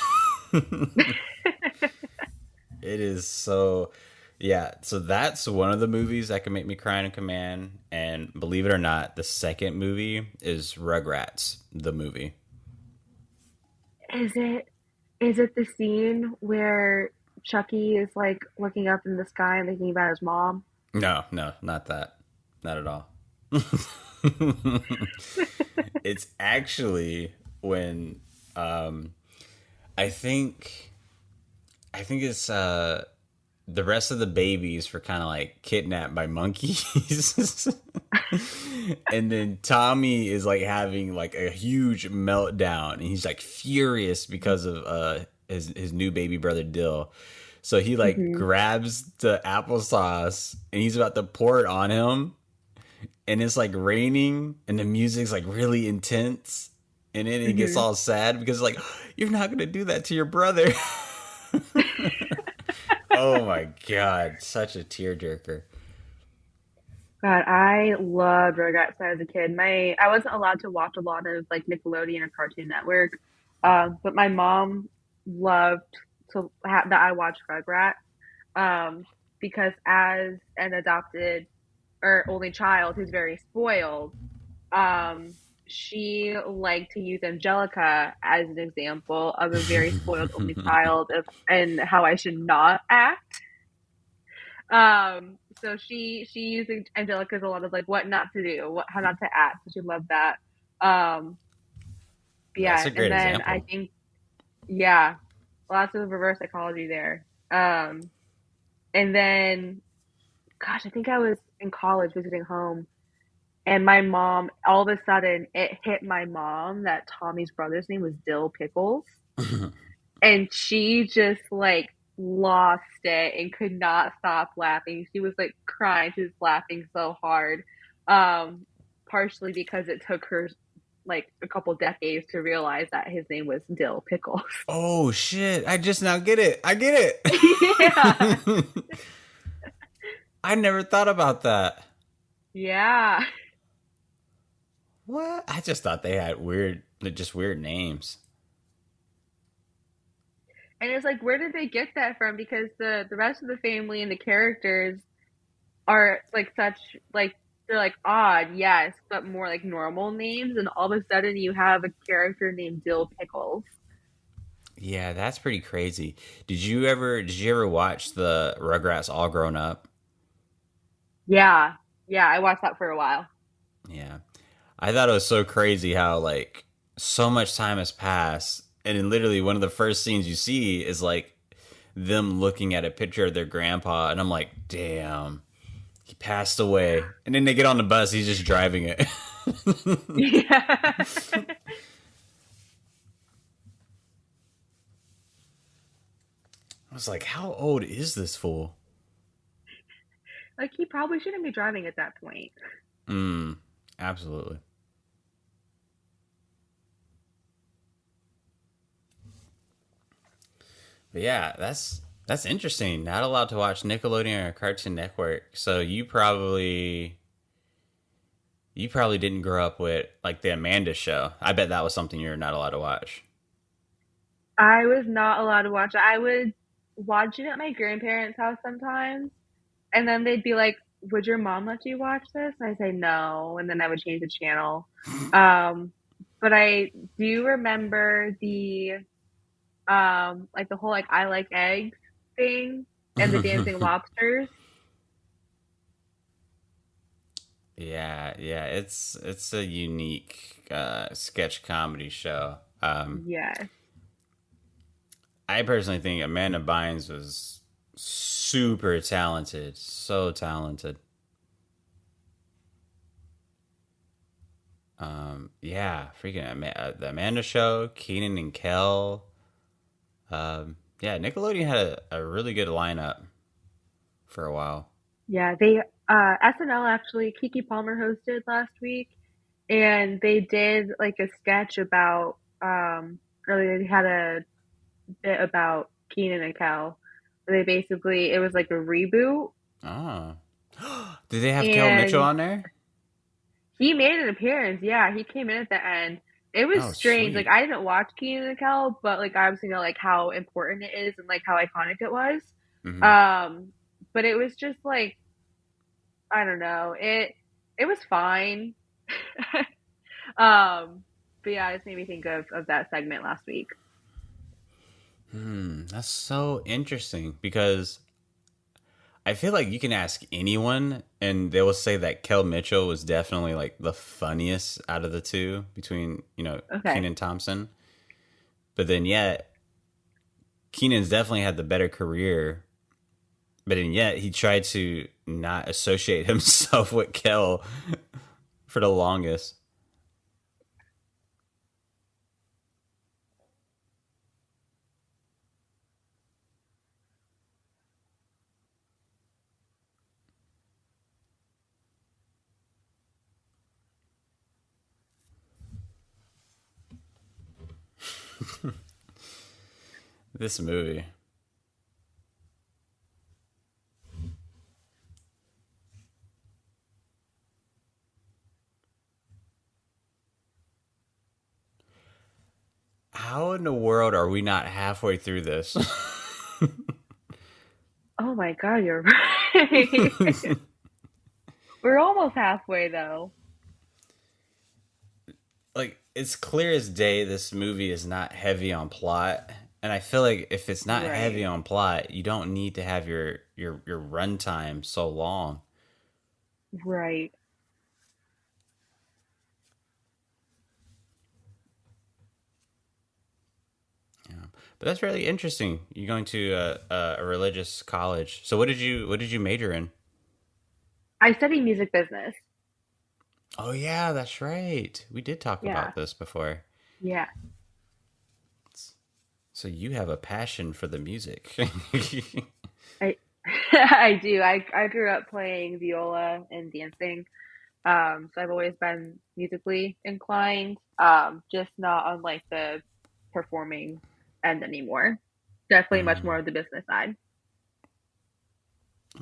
It is so yeah, so that's one of the movies that can make me cry on command. And believe it or not, the second movie is Rugrats, the movie. Is it the scene where Chucky is like looking up in the sky and thinking about his mom? No, no, not that. Not at all. It's actually when I think it's the rest of the babies were kind of like kidnapped by monkeys. And then Tommy is like having like a huge meltdown and he's like furious because of his new baby brother Dill. So he like Hmm. grabs the applesauce and he's about to pour it on him and it's like raining and the music's like really intense and then it gets Hmm. all sad because like you're not going to do that to your brother. Oh my god, such a tearjerker. God, I loved Rugrats when I was a kid. I wasn't allowed to watch a lot of like Nickelodeon or Cartoon Network, but my mom loved that I watched Rugrats um, because as an adopted or only child who's very spoiled, um, she liked to use Angelica as an example of a very spoiled only child and how I should not act. So she used Angelica as a lot of like what not to do, how not to act. So she loved that. Um, That's yeah, a and great then I example. think yeah, lots of reverse psychology there. And then gosh, I think I was in college visiting home, and my mom all of a sudden it hit my mom that Tommy's brother's name was Dill Pickles. And she just like lost it and could not stop laughing. She was like crying. She was laughing so hard. Um, Partially because it took her like a couple decades to realize that his name was Dill Pickles. Oh shit, I just now get it. I get Yeah. it. I never thought about that. Yeah. What? I just thought they had just weird names. And it's like, where did they get that from? Because the rest of the family and the characters are like such like they're like odd, yes, but more like normal names. And all of a sudden, you have a character named Dill Pickles. Yeah, that's pretty crazy. Did you ever watch the Rugrats All Grown Up? Yeah, yeah, I watched that for a while. Yeah. I thought it was so crazy how like so much time has passed and then literally one of the first scenes you see is like them looking at a picture of their grandpa and I'm like, "Damn, he passed away." And then they get on the bus, he's just driving it. Yeah. I was like, "How old is this fool?" Like he probably shouldn't be driving at that point. Mm, absolutely. But yeah, that's interesting. Not allowed to watch Nickelodeon or Cartoon Network. So you probably didn't grow up with like the Amanda Show. I bet that was something you're not allowed to watch. I was not allowed to watch it. I would watch it at my grandparents' house sometimes, and then they'd be like, "Would your mom let you watch this?" And I say no, and then I would change the channel. Um, but I do remember the like the whole like I like eggs thing and the dancing lobsters. Yeah, yeah, it's a unique sketch comedy show. Yes. I personally think Amanda Bynes was super talented, so talented. Yeah, freaking the Amanda Show, Keenan and Kel. Yeah, Nickelodeon had a really good lineup for a while. Yeah, they SNL actually Kiki Palmer hosted last week and they did like a sketch about or they had a bit about Keenan and Kel. They basically it was like a reboot Oh, did they have Kel Mitchell and on there? he made an appearance. Yeah, he came in at the end. It was Oh, strange. Like sweet. I didn't watch Keenan and Kel, but like I obviously know like how important it is and like how iconic it was. Hmm. Um, but it was just like I don't know. It was fine. Um, but yeah, it just made me think of that segment last week. That's so interesting because I feel like you can ask anyone and they will say that Kel Mitchell was definitely like the funniest out of the two between, Okay. Keenan Thompson. But then yet, Keenan's definitely had the better career. But then yet, he tried to not associate himself with Kel for the longest. This movie. How in the world are we not halfway through this? Oh my God, you're right. We're almost halfway though. Like, it's clear as day this movie is not heavy on plot. And I feel like if it's not heavy Right. on plot, you don't need to have your runtime so long. Right. Yeah. But that's really interesting. You're going to a religious college. So what did you major in? I study music business. Oh yeah, that's right. We did talk Yeah. about this before. Yeah. So you have a passion for the music. I I do. I grew up playing viola and dancing. So I've always been musically inclined. Just not on like the performing end anymore. Definitely much more Mm, of the business side.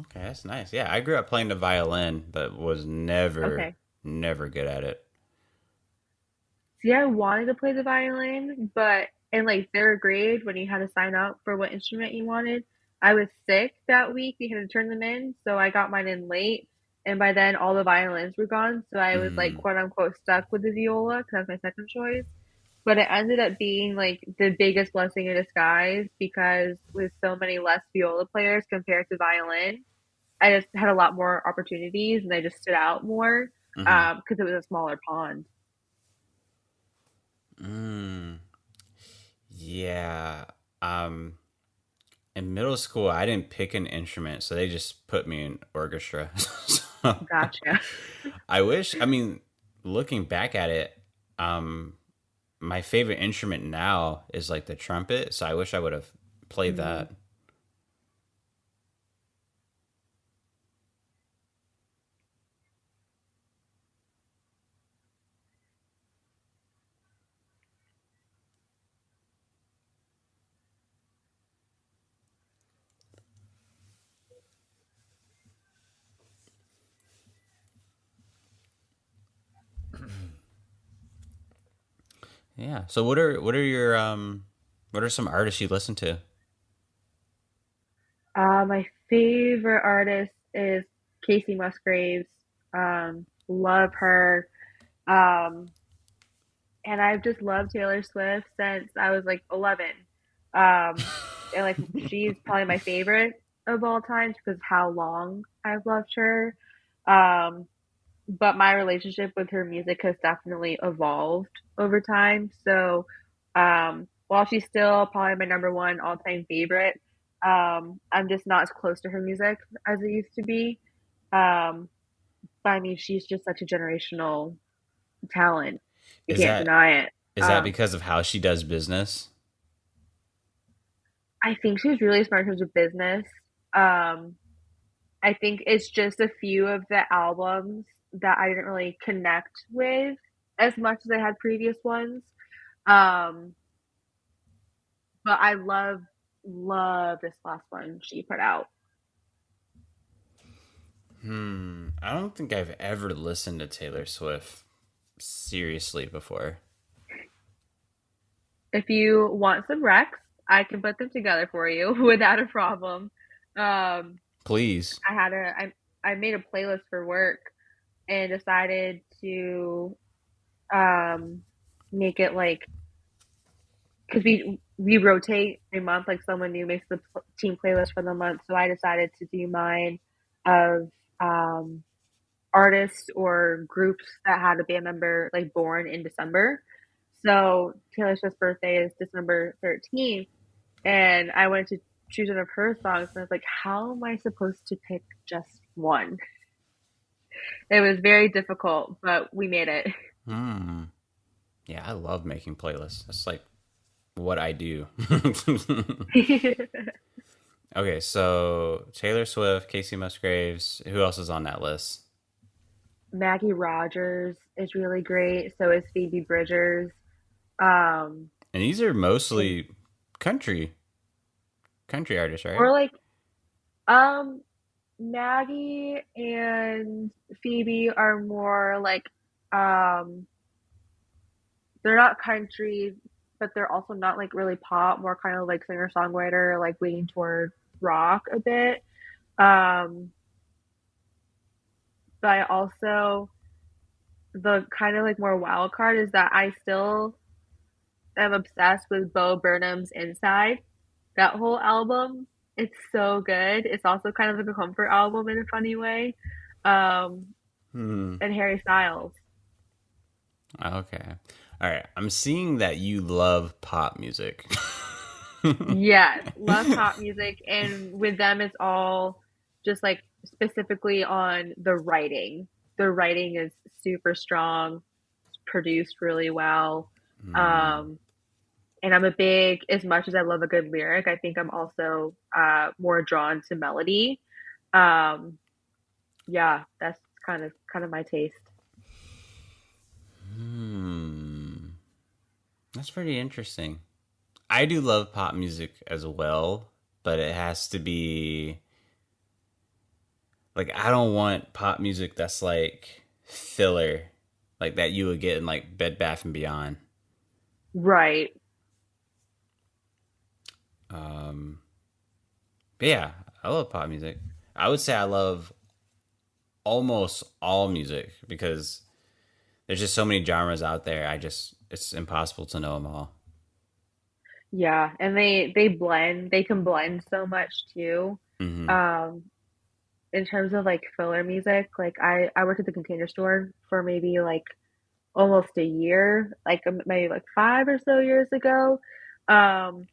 okay, that's nice. Yeah, I grew up playing the violin, but was never Okay. never good at it. See, I wanted to play the violin, but in like third grade, when you had to sign up for what instrument you wanted, I was sick that week. We had to turn them in, so I got mine in late. And by then, all the violins were gone, so I was like Mm, quote unquote stuck with the viola because that's my second choice. but it ended up being like the biggest blessing in disguise because with so many less viola players compared to violin, I just had a lot more opportunities and I just stood out more Mm-hmm. because it was a smaller pond. Mm, yeah. Um, in middle school, I didn't pick an instrument, so they just put me in orchestra. So, Gotcha. I wish. I mean, looking back at it, um, my favorite instrument now is like the trumpet. So I wish I would have played Mm. that. Yeah. So what are your what are some artists you listen to? My favorite artist is Casey Musgraves. Love her. Um, and I've just loved Taylor Swift since I was like 11. And like she's probably my favorite of all time because how long I've loved her. Um, but my relationship with her music has definitely evolved over time. So, while she's still probably my number one all time favorite, I'm just not as close to her music as it used to be. Um, but I mean, she's just such a generational talent. You Is can't that deny it. is that Um, because of how she does business? I think she's really smart in terms of business. Um, I think it's just a few of the albums that I didn't really connect with as much as I had previous ones. Um, but I love this last one she put out. I don't think I've ever listened to Taylor Swift seriously before. If you want some recs, I can put them together for you without a problem. Um, Please. I made a playlist for work and decided to um make it like because we rotate a month, like someone new makes the team playlist for the month. So I decided to do mine of um artists or groups that had a band member like born in December. So Taylor Swift's birthday is December 13th, and I wanted to choose one of her songs, and I was like, how am I supposed to pick just one? It was very difficult, but we made it. Hmm. Yeah, I love making playlists. That's like what I do. Okay, so Taylor Swift, Casey Musgraves. Who else is on that list? Maggie Rogers is really great. So is Phoebe Bridgers. Um, And these are and mostly country country artists, right? or like um Maggie and Phoebe are more like um they're not country, but they're also not like really pop, more kind of like singer songwriter, like leaning toward rock a bit. Um, but I also the kind of like more wild card is that I still am obsessed with Bo Burnham's Inside. That whole album, it's so good. It's also kind of like a comfort album in a funny way. Um, Hmm. and Harry Styles. Okay. All right. I'm seeing that you love pop music. Yes, love pop music, and with them, it's all just like specifically on the writing. The writing is super strong, produced really well. Hmm. Um, and I'm a big, as much as I love a good lyric, I think I'm also more drawn to melody. Um, yeah, that's kind of my taste. Hmm. That's pretty interesting. I do love pop music as well, but it has to be like I don't want pop music that's like filler, like that you would get in like Bed Bath and Beyond. Right. Um, but yeah, I love pop music. I would say I love almost all music because there's just so many genres out there. It's impossible to know them all. Yeah, and they blend. They can blend so much too. Hmm. Um, in terms of like filler music, like I worked at the Container Store for maybe like almost a year, like maybe like 5 or so years ago. Um,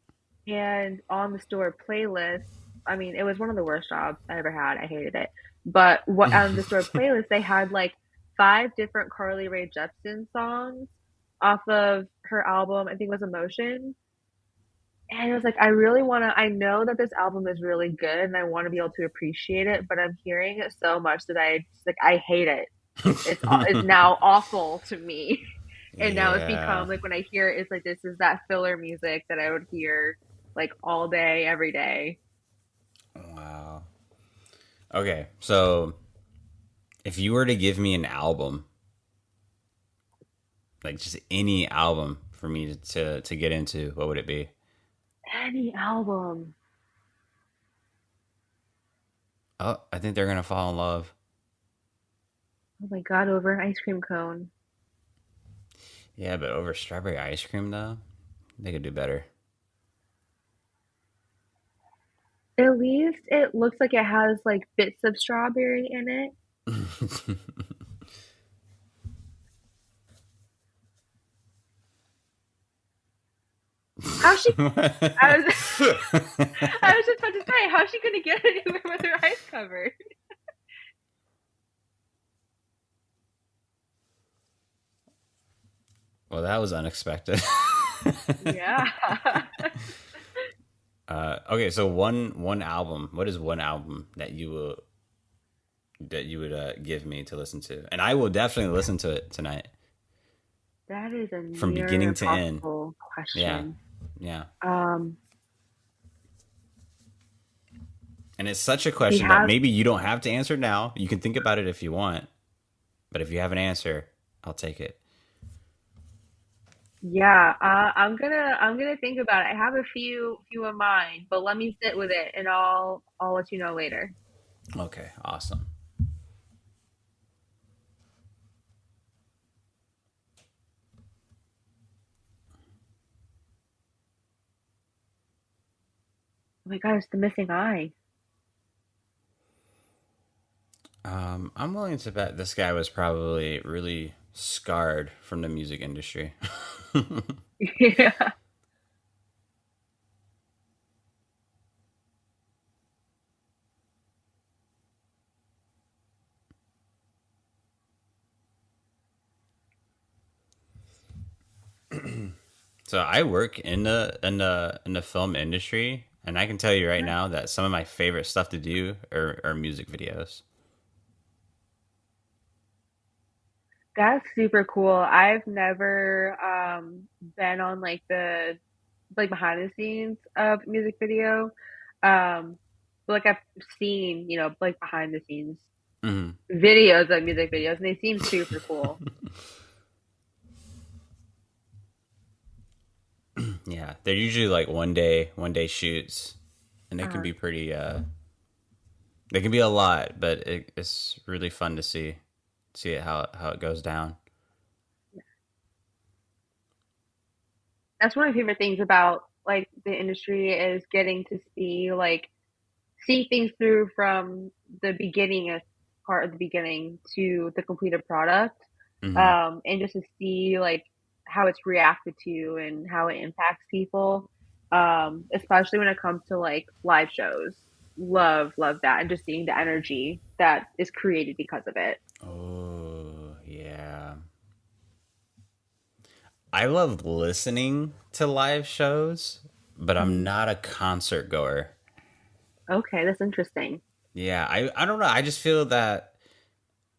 and on the store playlist, I mean, it was one of the worst jobs I ever had. I hated it. But what on the store playlist, they had like five different Carly Rae Jepsen songs off of her album. I think it was Emotion. And I was like, I really want to. I know that this album is really good, and I want to be able to appreciate it. But I'm hearing it so much that I just like I hate it. It's now awful to me. And now it's Yeah. become like when I hear it, it's like this is that filler music that I would hear like all day, every day. Wow. Okay, so if you were to give me an album, like just any album for me to get into, what would it be? Any album. Oh, I think they're gonna fall in love. Oh my God, over an ice cream cone. Yeah, but over strawberry ice cream though, they could do better. At least it looks like it has like bits of strawberry in it. How's she? I was, I was just about to say, how's she gonna get anywhere with her eyes covered? Well, that was unexpected. Yeah. Okay, so one album. What is one album that you would give me to listen to? And I will definitely listen to it tonight That is a from near beginning to end. impossible Yeah, question. yeah. Um, And it's such a we question that have, maybe you don't have to answer now. You can think about it if you want, but if you have an answer, I'll take it. yeah. I'm gonna think about it. I have a few in mind, but let me sit with it, and I'll let you know later. Okay, awesome. Oh my God, it's the missing eye. I'm willing to bet this guy was probably really scarred from the music industry. Yeah. So I work in the film industry, and I can tell you right now that some of my favorite stuff to do are music videos. That's super cool. I've never been on like the like behind the scenes of music video. Um but like I've seen, like behind the scenes Hmm. videos of music videos and they seem super cool. Yeah, they're usually like one day shoots, and it can Uh, be pretty. They can be a lot, but it's really fun to see it how it goes down. that's one of my favorite things about like the industry is getting to see things through from the beginning as part of the beginning to the completed product. Hmm. And just to see like how it's reacted to and how it impacts people. Especially when it comes to like live shows. Love that and just seeing the energy that is created because of it. Oh yeah, I love listening to live shows, but I'm Mhm. not a concert goer. Okay, that's interesting. Yeah, I don't know. I just feel that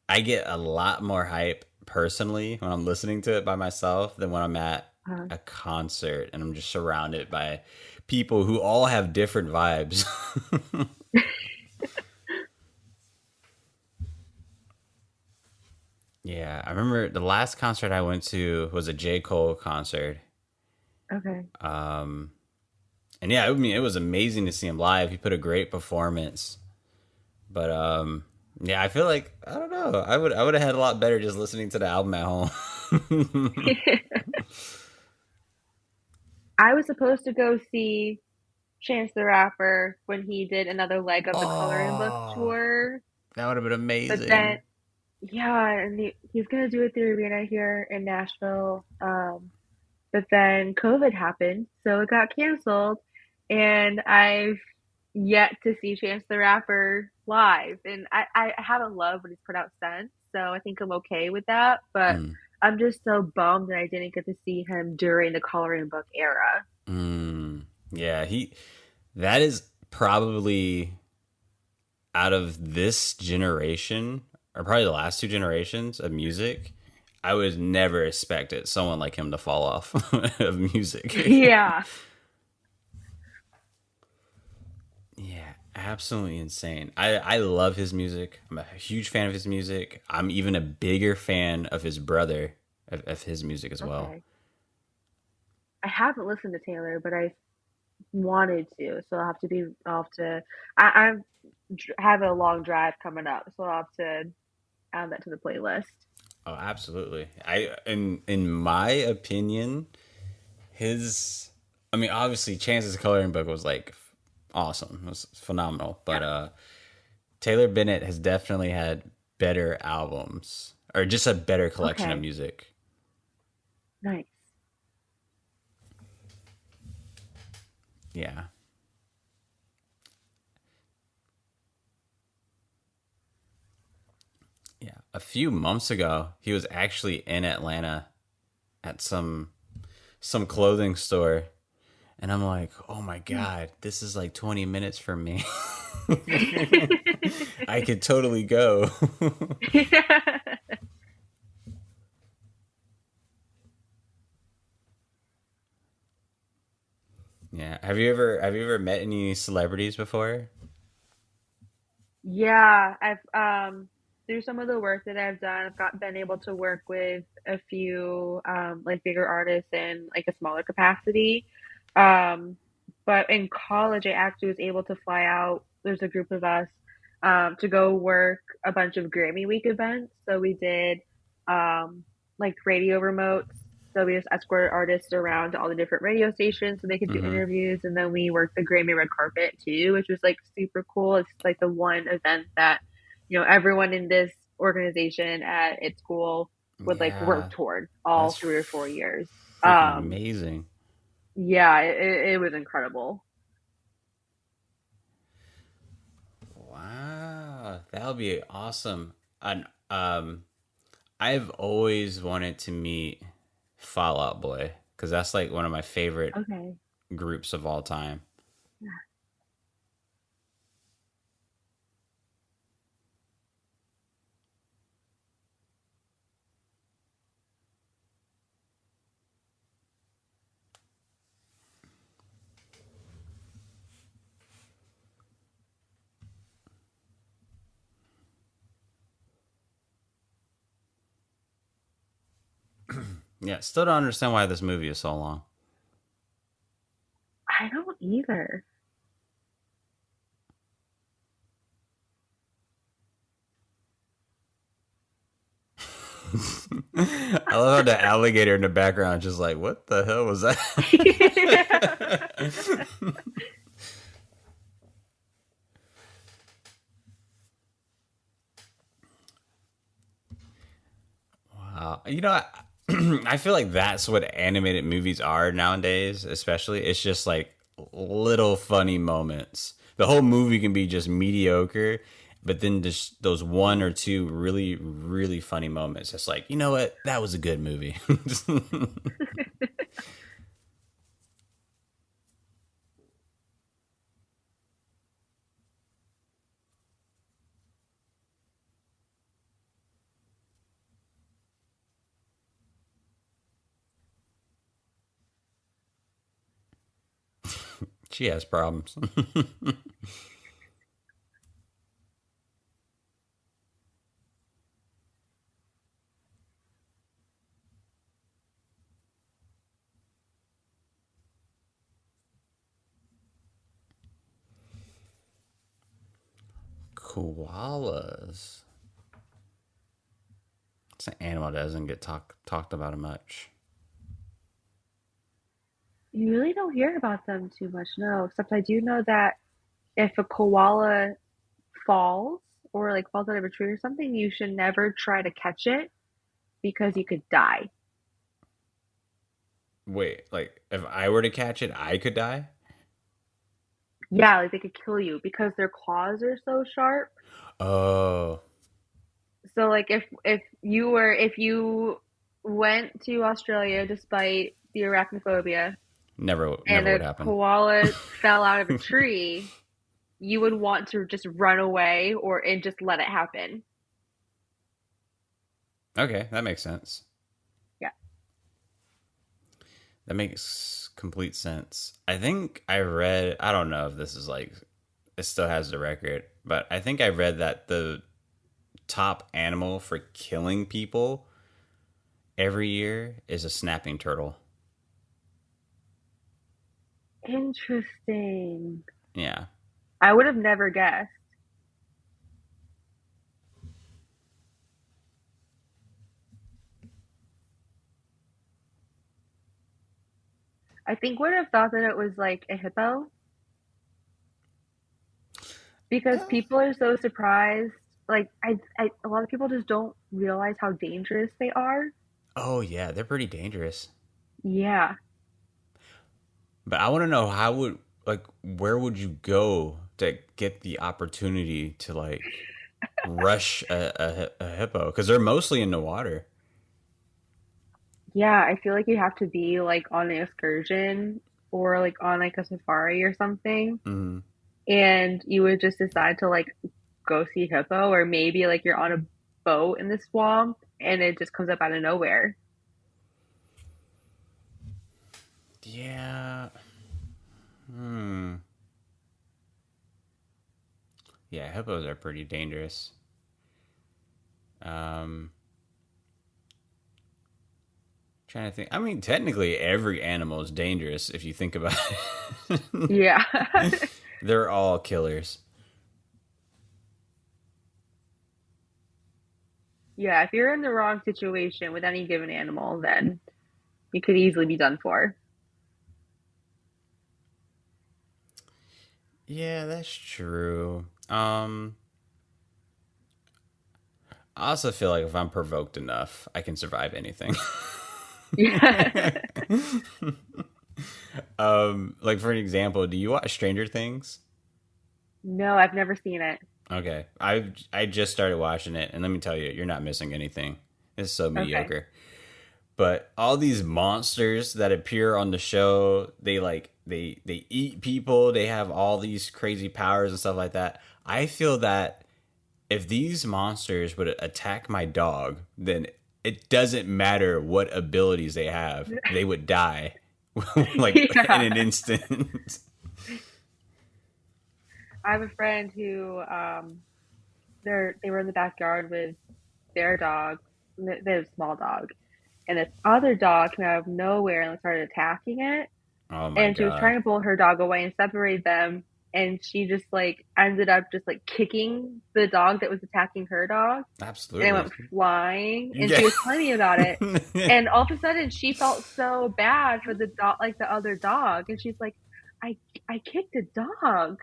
I get a lot more hype personally when I'm listening to it by myself than when I'm at Uh, a concert and I'm just surrounded by people who all have different vibes. Yeah, I remember the last concert I went to was a J. Cole concert. okay. Um, and yeah, I mean, it was amazing to see him live. He put a great performance. But Yeah, I feel like I don't know. I would have had a lot better just listening to the album at home. I was supposed to go see Chance the Rapper when he did another leg of the coloring book Oh, tour, that would have been but then amazing. yeah, and he's gonna do it at the arena here in Nashville. But then COVID happened, so it got canceled, and I've yet to see Chance the Rapper live. And I haven't loved what he's put out since, so I think I'm okay with that. But Mm, I'm just so bummed that I didn't get to see him during the coloring book era. yeah, that is probably out of this generation, or probably the last two generations of music, I would never expected someone like him to fall off of music. Yeah. Yeah, absolutely insane. I love his music. I'm a huge fan of his music. I'm even a bigger fan of his brother, of his music as well. Okay. I haven't listened to Taylor, but I wanted to, so I'll have to be. I'll have to. I'm have a long drive coming up, so I'll have to add that to the playlist. Oh, absolutely. In my opinion, his I mean, obviously Chance's coloring book was like awesome. It was phenomenal. Yeah. But Taylor Bennett has definitely had better albums or just a better collection of Okay. music. Nice. Yeah. Yeah. A few months ago, he was actually in Atlanta at some clothing store, and I'm like, "Oh my god, this is like 20 minutes from me. I could totally go." Yeah. Have you ever met any celebrities before? Yeah, I've through some of the work that I've done, I've been able to work with a few like bigger artists in like a smaller capacity. Um, but in college, I actually was able to fly out. There's a group of us to go work a bunch of Grammy Week events. So we did like radio remotes. So we just escorted artists around to all the different radio stations so they could do Mm-hmm. interviews. And then we worked the Grammy red carpet too, which was like super cool. It's like the one event that, everyone in this organization at its school would like work Yeah, toward all that's 3 or 4 years. freaking Um, amazing. yeah, it was incredible. Wow, that would be awesome. And I've always wanted to meet Fall Out Boy because that's like one of my favorite Okay. groups of all time. Yeah, still don't understand why this movie is so long. I don't either. I love how the alligator in the background just like, what the hell was that? Wow. I feel like that's what animated movies are nowadays, especially. It's just like little funny moments. The whole movie can be just mediocre, but then just those one or two really, really funny moments. It's like, you know what? That was a good movie. She has problems. Koalas. It's an animal that doesn't get talked about much. You really don't hear about them too much, no. Except I do know that if a koala falls or like falls out of a tree or something, you should never try to catch it because you could die. Wait, like if I were to catch it, I could die? Yeah, like they could kill you because their claws are so sharp. Oh, So like if you went to Australia despite the arachnophobia and never a would happen. koala fell out of a tree, you would want to just run away or and just let it happen. Okay, that makes sense. Yeah. That makes complete sense. I think I read, I don't know if this is like, it still has the record, but I think I read that the top animal for killing people every year is a snapping turtle. Interesting. Yeah. I would have never guessed. I think would have thought that it was like a hippo because Oh, people are so surprised. Like a lot of people just don't realize how dangerous they are. oh yeah, they're pretty dangerous. Yeah. But I want to know how would, like, where would you go to get the opportunity to, like, rush a hippo? Because they're mostly in the water. Yeah, I feel like you have to be like on an excursion or like on like a safari or something, Mm. and you would just decide to like go see hippo, or maybe like you're on a boat in the swamp and it just comes up out of nowhere. Yeah. Hmm. Yeah, hippos are pretty dangerous. Um, trying to think. I mean, technically, every animal is dangerous if you think about it. Yeah. They're all killers. Yeah, if you're in the wrong situation with any given animal, then you could easily be done for. Yeah, that's true. I also feel like if I'm provoked enough, I can survive anything. Yeah. Like for an example, do you watch Stranger Things? No, I've never seen it. Okay, I just started watching it, and let me tell you, you're not missing anything. It's so Okay. mediocre. But all these monsters that appear on the show, they eat people. They have all these crazy powers and stuff like that. I feel that if these monsters would attack my dog, then it doesn't matter what abilities they have, they would die like in Yeah. an instant. I have a friend who they were in the backyard with their dog. They have a small dog, and this other dog came out of nowhere and started attacking it. Oh my And she was trying god. to pull her dog away and separate them, and she just like ended up just like kicking the dog that was attacking her dog, and it Absolutely. went flying. And Yeah. she was telling me about it, and all of a sudden she felt so bad for the dog, like the other dog, and she's like, "I I kicked a dog."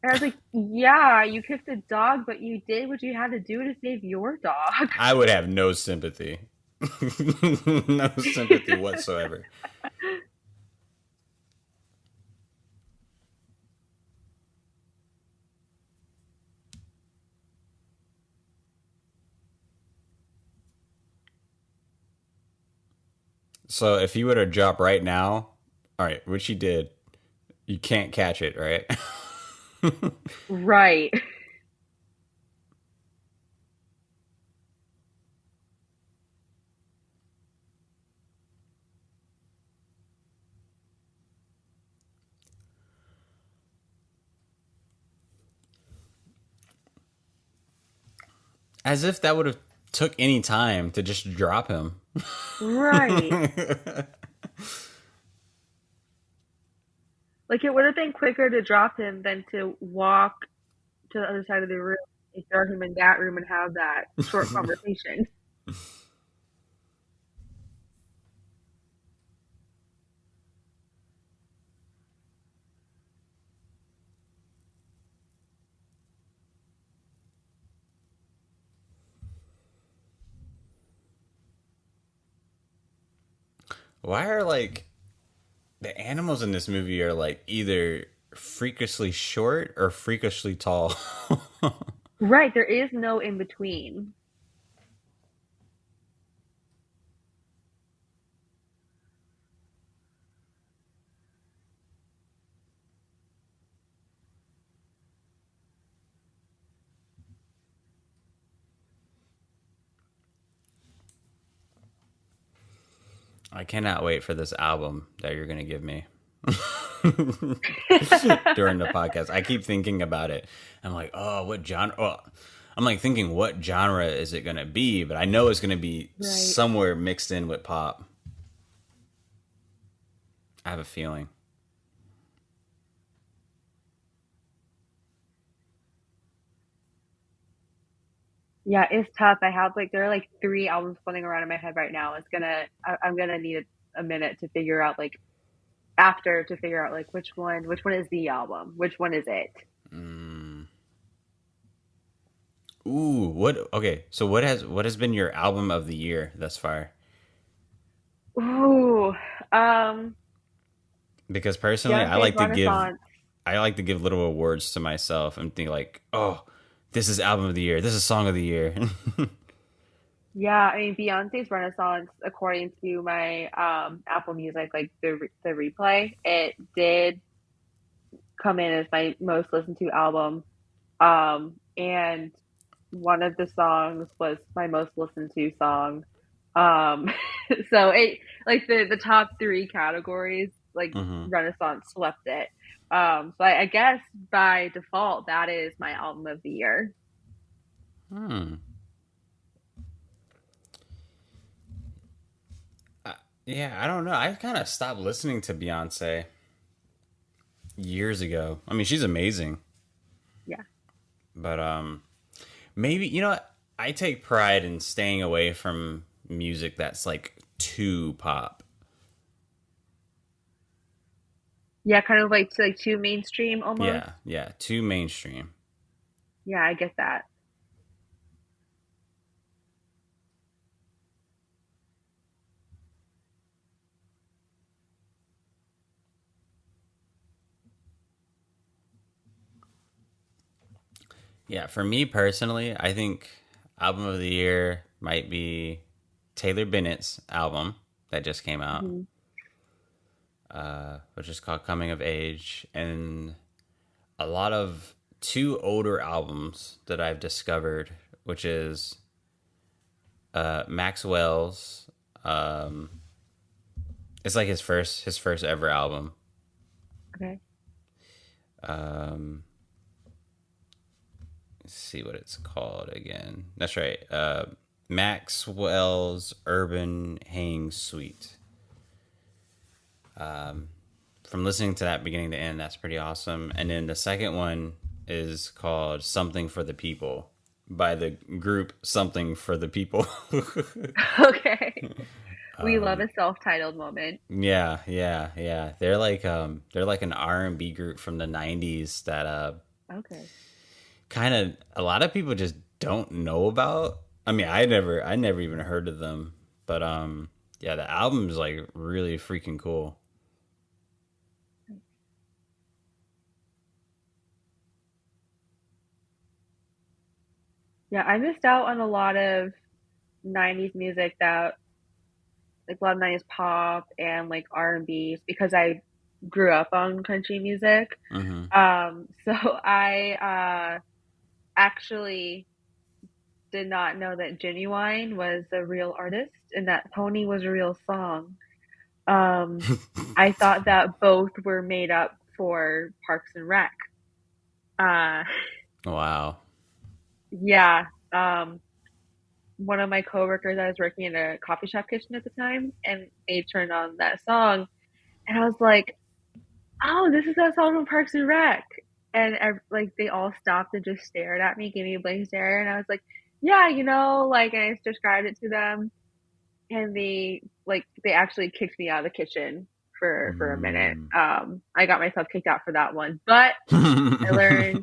And I was like, "Yeah, you kicked a dog, but you did what you had to do to save your dog." I would have no sympathy. No sympathy whatsoever. So if he were to drop right now, all right, which he did, you can't catch it, right? Right. As if that would have took any time to just drop him. Right. Like it would have been quicker to drop him than to walk to the other side of the room and throw him in that room and have that short conversation. Why are like the animals in this movie are like either freakishly short or freakishly tall? Right, there is no in between. I cannot wait for this album that you're gonna give me during the podcast. I keep thinking about it. I'm like, oh, what genre? Oh, I'm like thinking, what genre is it gonna be? But I know it's gonna be Right. somewhere mixed in with pop. I have a feeling. Yeah, it's tough. I have like there are like three albums floating around in my head right now. I'm gonna need a minute to figure out like after to figure out like which one is the album, which one is it. Ooh, what? Okay, so what has been your album of the year thus far? Ooh, um, Because personally, Beyonce's Renaissance. I like to give little awards to myself and think like, oh, this is album of the year, this is song of the year. Yeah, I mean Beyonce's Renaissance, according to my Apple Music, like the replay, it did come in as my most listened to album. And one of the songs was my most listened to song. Um, so it like the top three categories, like hmm Renaissance swept it. So I guess by default that is my album of the year. Hmm. Yeah, I don't know. I kind of stopped listening to Beyonce years ago. I mean, she's amazing, Yeah. but maybe you know what? I take pride in staying away from music that's like too pop. Yeah, kind of like too mainstream almost. Yeah, yeah, too mainstream. Yeah, I get that. Yeah, for me personally, I think album of the year might be Taylor Bennett's album that just came out, Mhm. which is called Coming of Age, and a lot of two older albums that I've discovered, which is Maxwell's. It's like his first ever album. Okay. Um, let's see what it's called again. That's right. Maxwell's Urban Hang Suite. From listening to that beginning to end, that's pretty awesome. And then the second one is called Something for the People by the group Something for the People. Okay. We love a self-titled moment. Yeah, yeah, yeah. They're like an R&B group from the 90s that Okay. kind of a lot of people just don't know about. I mean, I never even heard of them, but yeah, the album is like really freaking cool. Yeah, I missed out on a lot of 90s music that like a lot of 90s pop and like R&B because I grew up on country music. hmm So I actually did not know that Genuine was a real artist and that Pony was a real song. Um, I thought that both were made up for Parks and Rec. Uh, Wow. yeah. Um, One of my coworkers, I was working in a coffee shop kitchen at the time, and they turned on that song, and I was like, "Oh, this is that song from Parks and Rec." and like they all stopped and just stared at me, gave me a blank stare, and I was like, yeah, like, and I described it to them, and they actually kicked me out of the kitchen for a minute. Mm. I got myself kicked out for that one, but I learned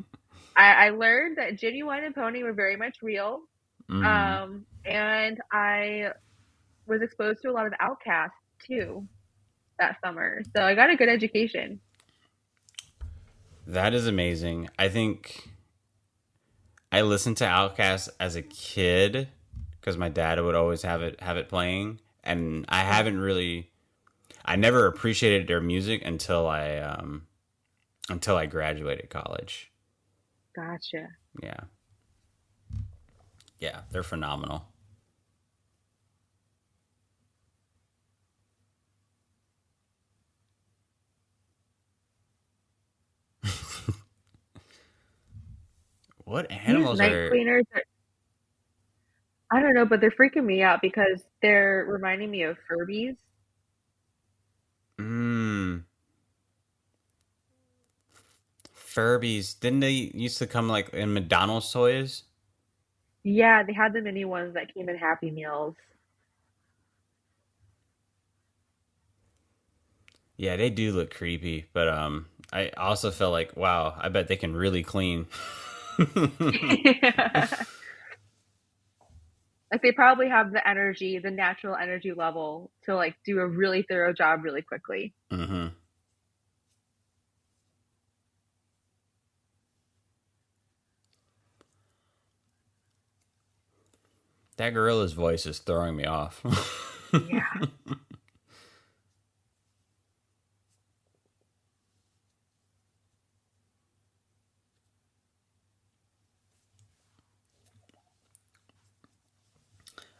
I learned that Genuine and Pony were very much real. Hmm. And I was exposed to a lot of outcasts too that summer. So I got a good education. That is amazing. I think I listened to Outkast as a kid because my dad would always have it playing, and I never appreciated their music until I graduated college. Gotcha. Yeah, yeah, they're phenomenal. What These animals night are? cleaners are, I don't know, but they're freaking me out because they're reminding me of Furbies. Mmm, Furbies. Didn't they used to come like in McDonald's toys? Yeah, they had the mini ones that came in Happy Meals. Yeah, they do look creepy, but I also felt like, wow, I bet they can really clean. Like they probably have the energy, the natural energy level to like do a really thorough job really quickly. Hmm. That gorilla's voice is throwing me off. Yeah.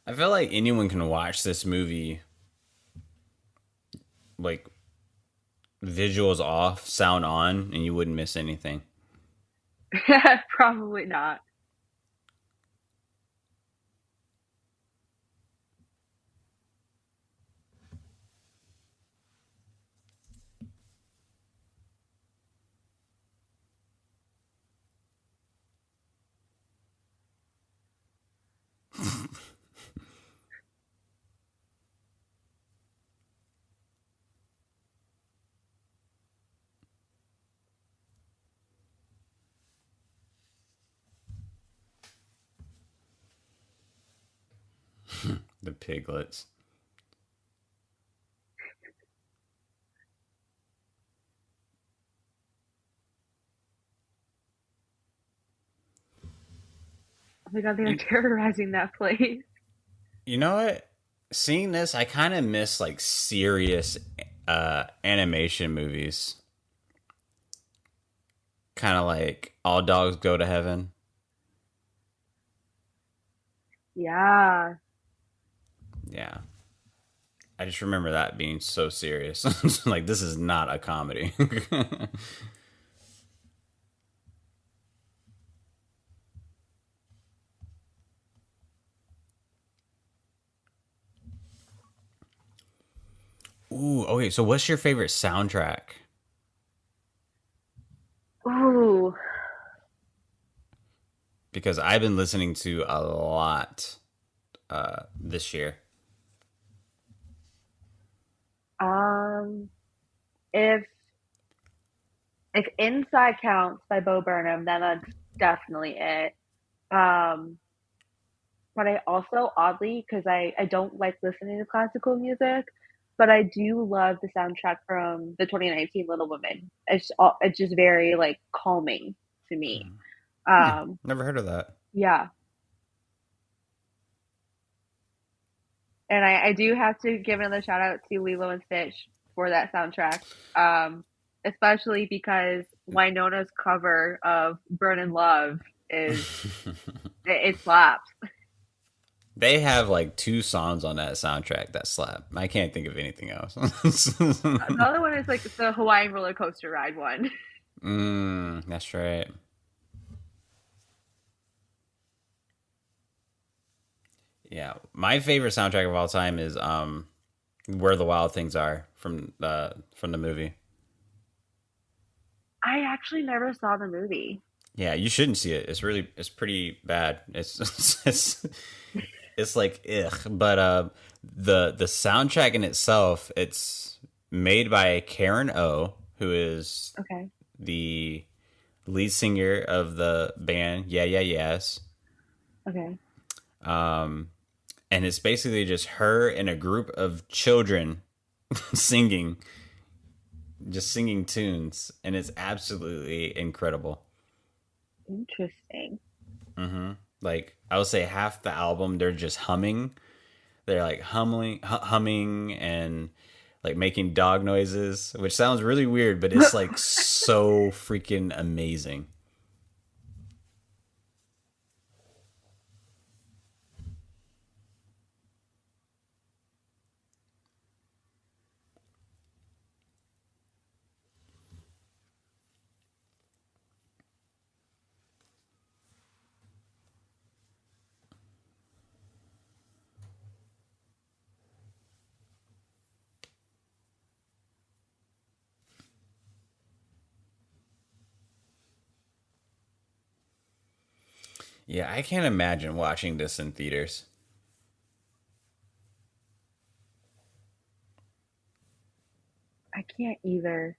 I feel like anyone can watch this movie, like visuals off, sound on, and you wouldn't miss anything. Probably not. The piglets. Oh my god, they are You, terrorizing that place. you know what? Seeing this, I kind of miss like serious animation movies. Kind of like All Dogs Go to Heaven. Yeah. Yeah. I just remember that being so serious. Like, this is not a comedy. Ooh, okay. So, what's your favorite soundtrack? Ooh. Because I've been listening to a lot this year. Um, if if Inside counts by Bo Burnham, then that's definitely it. Um, but I also oddly, because I don't like listening to classical music, but I do love the soundtrack from the 2019 Little Women. It's just very like calming to me. Hmm, Um, never heard of that. yeah, and I do have to give another shout out to Lilo and Stitch for that soundtrack. Um, Especially because Winona's cover of "Burnin' Love" is it slaps. They have like two songs on that soundtrack that slap. I can't think of anything else. The other one is like the Hawaiian roller coaster ride one. That's right. Yeah, my favorite soundtrack of all time is "Where the Wild Things Are" from the movie. I actually never saw the movie. Yeah, you shouldn't see it. It's pretty bad. It's like ugh. But the soundtrack in itself, it's made by Karen O, who is Okay. the lead singer of the band Yeah Yeah Yes. Okay. Um, and it's basically just her and a group of children singing, just singing tunes, and it's absolutely incredible. Interesting. Like I would say half the album they're just humming. They're like humming and like making dog noises, which sounds really weird, but it's like so freaking amazing. Yeah, I can't imagine watching this in theaters. I can't either.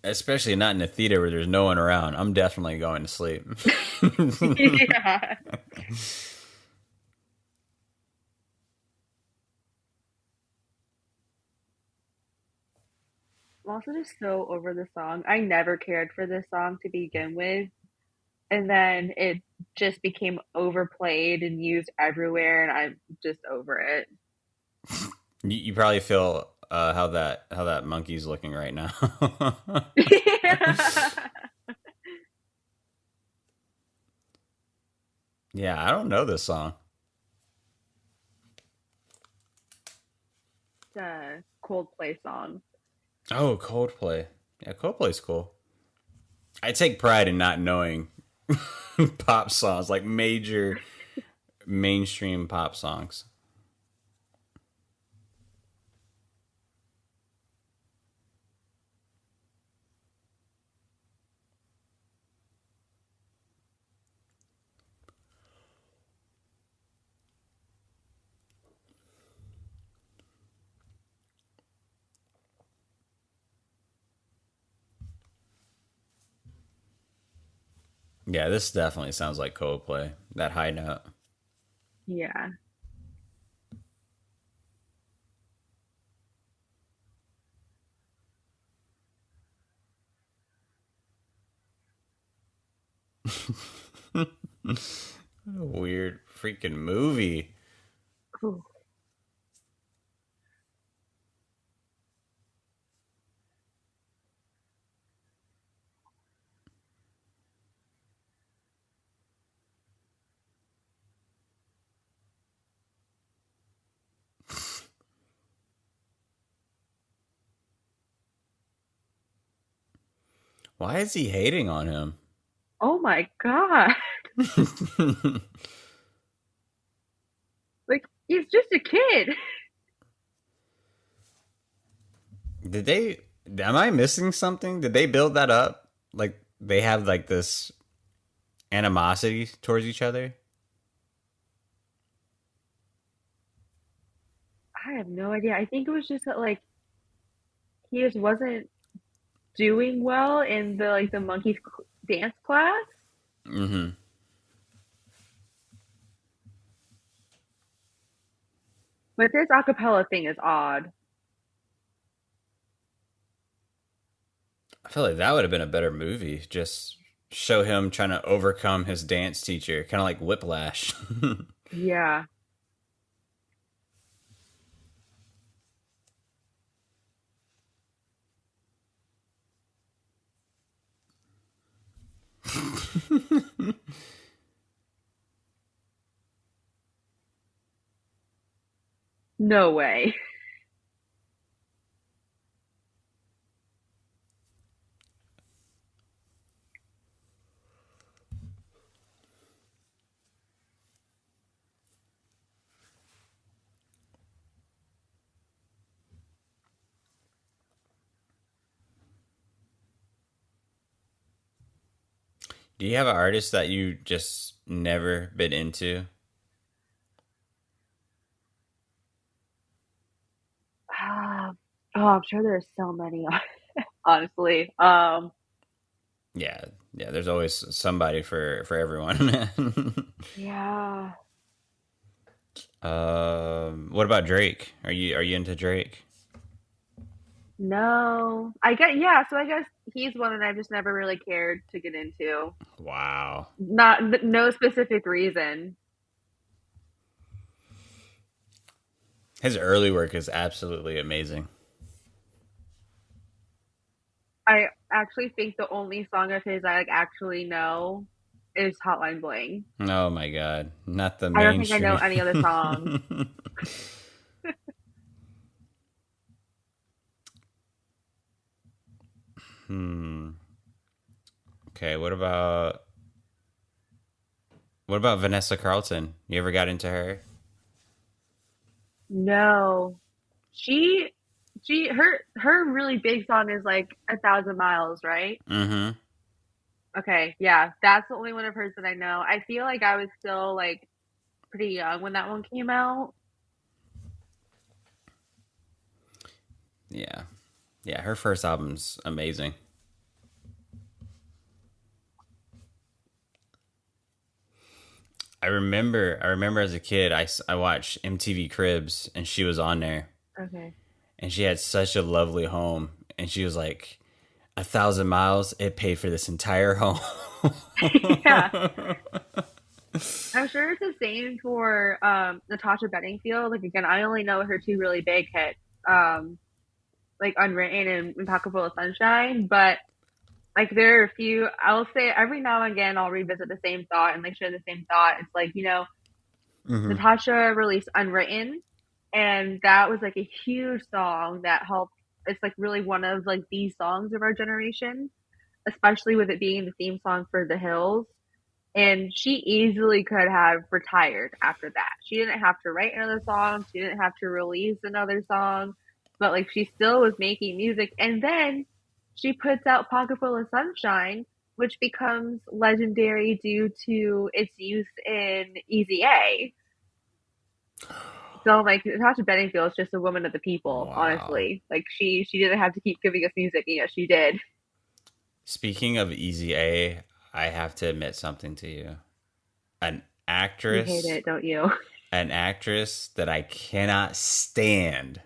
Especially not in a theater where there's no one around. I'm definitely going to sleep. Yeah. I'm also just so over the song. I never cared for this song to begin with. And then it just became overplayed and used everywhere, and I'm just over it. You probably feel how that monkey's looking right now. Yeah. Yeah, I don't know this song. The Coldplay song. Oh, Coldplay. Yeah, Coldplay's cool. I take pride in not knowing pop songs, like major mainstream pop songs. Yeah, this definitely sounds like Coldplay. That high note. Yeah. What a weird freaking movie. Ooh. Why is he hating on him? Oh my God. Like, he's just a kid. Did they? Am I missing something? Did they build that up? Like they have like this animosity towards each other? I have no idea. I think it was just that, like, he just wasn't doing well in the, like, the monkeys dance class. Mm-hmm. But this acapella thing is odd. I feel like that would have been a better movie. Just show him trying to overcome his dance teacher, kind of like Whiplash. Yeah. No way. Do you have an artist that you just never been into? Ah, oh, I'm sure there's so many, honestly. Yeah, yeah. There's always somebody for everyone. Yeah. What about Drake? Are you into Drake? No. I get, yeah, so I guess he's one that I've just never really cared to get into. Wow, Not, no specific reason. his early work is absolutely amazing. I actually think the only song of his I like actually know is Hotline Bling. Oh my god, not the I don't think I know mainstream. any other songs. Hmm. Okay, what about Vanessa Carlton? You ever got into her? No. She her really big song is like 1,000 miles, right? Mm-hmm. Okay, yeah, that's the only one of hers that I know. I feel like I was still like pretty young when that one came out. Yeah, yeah. Her first album's amazing. I remember as a kid, I watched MTV Cribs, and she was on there, Okay. and she had such a lovely home, and she was like, 1,000 miles, it paid for this entire home. Yeah. I'm sure it's the same for Natasha Bedingfield. Like again, I only know her two really big hits, um, like Unwritten and Pocket Full of Sunshine. But like there are a few, I'll say every now and again I'll revisit the same thought and like share the same thought. It's like, Hmm. Natasha released Unwritten, and that was like a huge song that helped. It's like really one of like the songs of our generation, especially with it being the theme song for The Hills. And she easily could have retired after that. She didn't have to write another song. She didn't have to release another song, but like she still was making music. And then she puts out Pocket Full of Sunshine, which becomes legendary due to its use in Easy A. So like Natasha Bedingfield is just a woman of the people, Wow. honestly. Like she didn't have to keep giving us music, and yet she did. Speaking of Easy A, I have to admit something to you. An You hate actress, it, don't you? an actress that I cannot stand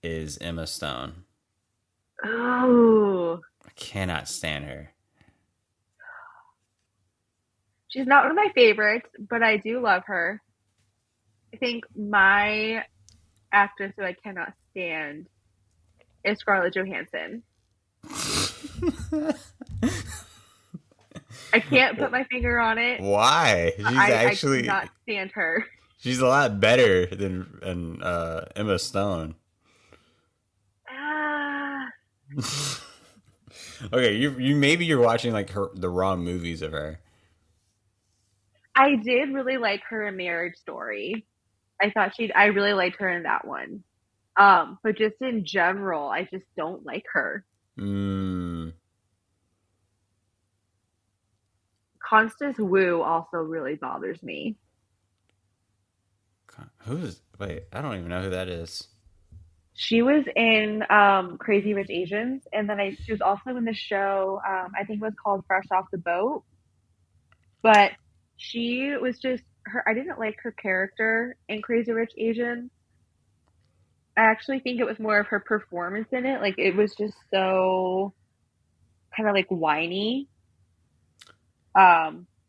is Emma Stone. Oh, I cannot stand her. she's not one of my favorites, but I do love her. I think my actress who I cannot stand is Scarlett Johansson. I can't put my finger on it. Why? I cannot stand her. She's a lot better than Emma Stone. Ah, Okay, you maybe you're watching like the wrong movies of her. I did really like her in Marriage Story. I really liked her in that one. But just in general, I just don't like her. Mm, Constance Wu also really bothers me. who's wait? I don't even know who that is. She was in Crazy Rich Asians, and then she was also in the show. I think it was called Fresh Off the Boat. But she was just her. I didn't like her character in Crazy Rich Asians. I actually think it was more of her performance in it. Like it was just so kind of like whiny.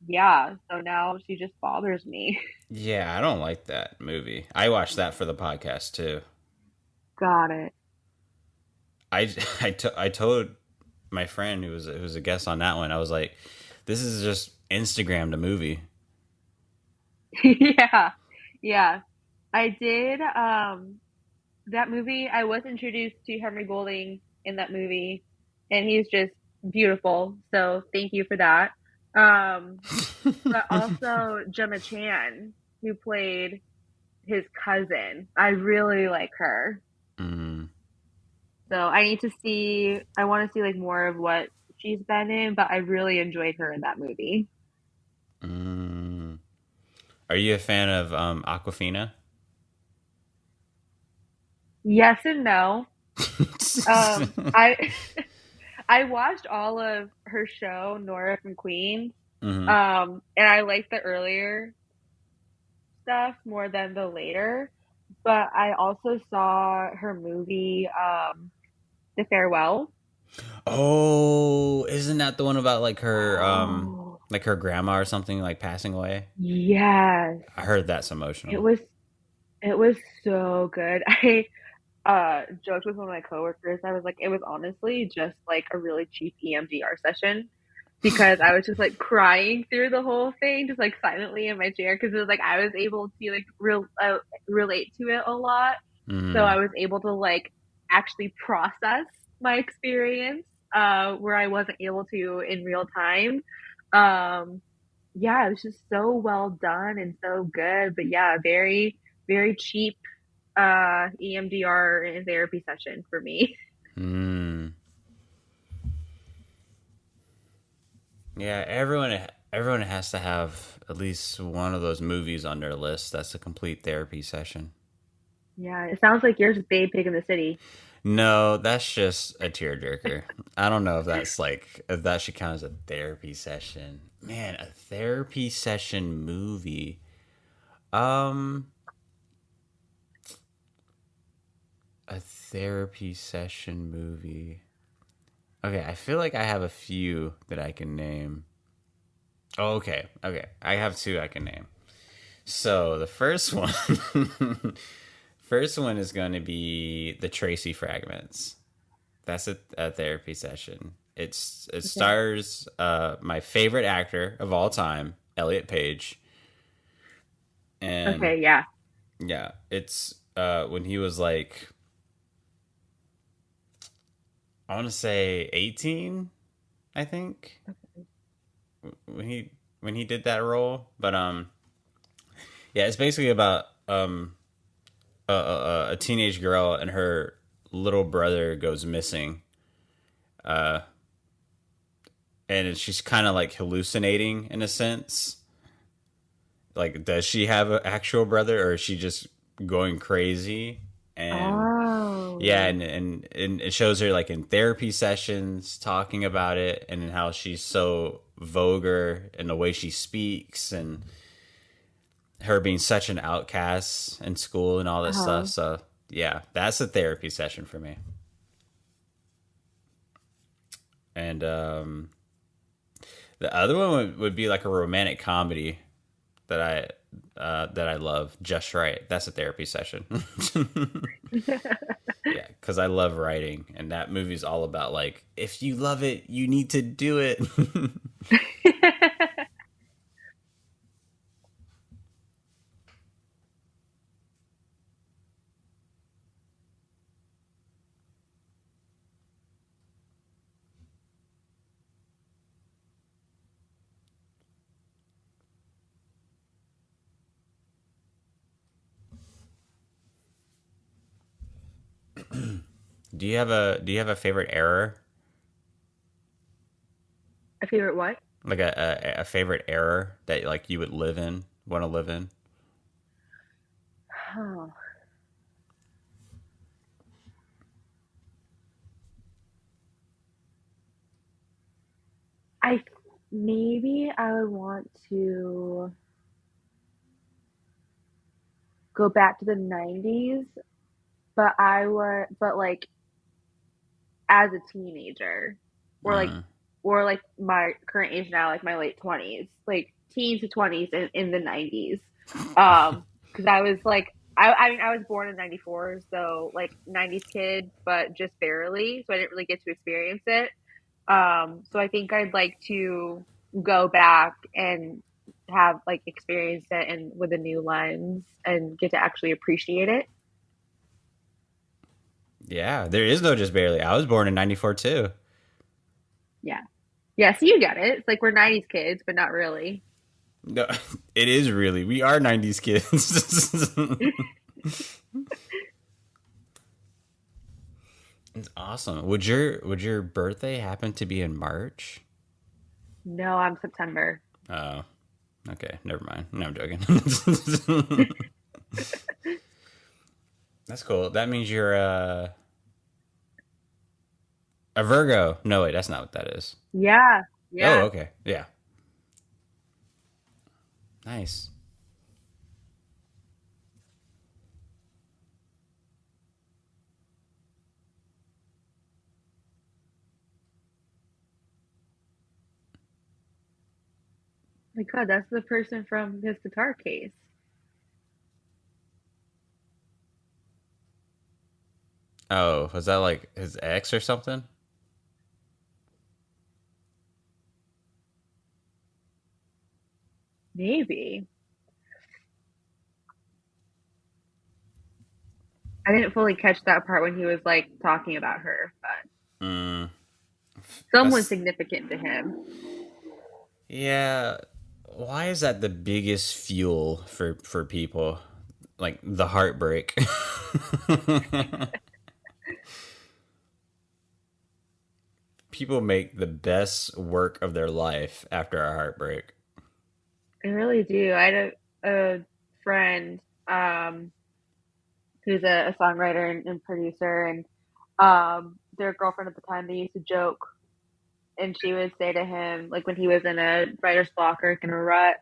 Yeah. So now she just bothers me. Yeah, I don't like that movie. I watched that for the podcast too. Got it. I I told my friend who was a guest on that one. I was like, this is just Instagram the movie. Yeah. Yeah. I did that movie. I was introduced to Henry Golding in that movie, and he's just beautiful. So thank you for that. Um, but also Gemma Chan, who played his cousin. I really like her. Mm, So I need to see. I want to see like more of what she's been in, but I really enjoyed her in that movie. Mm. Are you a fan of Aquafina? Yes and no. I I watched all of her show, Nora from Queens, Hmm. and I liked the earlier stuff more than the later. But I also saw her movie, The Farewell. Oh, isn't that the one about Oh, like her grandma or something like passing away? yes. I heard that's It emotional. was it was so good. I joked with one of my coworkers. I was like, it was honestly just like a really cheap EMDR session because I was just like crying through the whole thing, just like silently in my chair because it was like I was able to like relate to it a lot. So Mm. I was able to like actually process my experience where I wasn't able to in real time. Um, yeah, it was just so well done and so good. But yeah, very, very cheap EMDR and therapy session for me. Mm. Yeah, everyone has to have at least one of those movies on their list. That's a complete therapy session. Yeah, it sounds like yours is Babe Pig in the City. No, that's just a tearjerker. I don't know if that's like if that should count as a therapy session. Man, a therapy session movie. Um, a therapy session movie. Okay, I feel like I have a few that I can name. Oh, okay. Okay. I have two I can name. So the first one first one is going to be the Tracy Fragments. That's a therapy session. It Okay. stars my favorite actor of all time, Elliot Page, and Okay, yeah. yeah, it's when he was like I want to say 18, I think when he did that role. But yeah, it's basically about a teenage girl and her little brother goes missing, and she's kind of like hallucinating in a sense. Like, does she have an actual brother, or is she just going crazy? And yeah, Oh. and it shows her like in therapy sessions talking about it and how she's so vulgar in the way she speaks and her being such an outcast in school and all this stuff. Uh-huh. So yeah, that's a therapy session for me. And the other one would be like a romantic comedy that I love. Just Right. That's a therapy session. Yeah, because I love writing, and that movie's all about like if you love it, you need to do it. Do you have a favorite error? A favorite what? Like a favorite error that like you would live in, want to live in? Oh, I maybe I would want to go back to the 90s, but like as a teenager or like Mm. my current age now, like my late 20s, like teens to 20s in the 90s. Because I was like, I mean, I was born in 94, so like 90s kid, but just barely. So I didn't really get to experience it. So I think I'd like to go back and have like experienced it and with a new lens and get to actually appreciate it. Yeah, there is no just barely. I was born in '94 too. Yeah. Yeah, so you get it. It's like we're 90s kids, but not really. No, it is really. We are '90s kids. It's awesome. Would your birthday happen to be in March? No, I'm September. Oh, okay. Never mind. No, I'm joking. That's cool. That means you're a Virgo. No, wait, that's not what that is. Yeah, Oh, yeah. okay. Yeah. Nice. My God, that's the person from his guitar case. Oh, was that like his ex or something? Maybe. I didn't fully catch that part when he was like talking about her, but Mm, someone that's significant to him. yeah. Why is that the biggest fuel for people? Like the heartbreak. People make the best work of their life after a heartbreak. I really do. I had a friend um, who's a songwriter and producer, and their girlfriend at the time, they used to joke, and she would say to him, like when he was in a writer's block or in a rut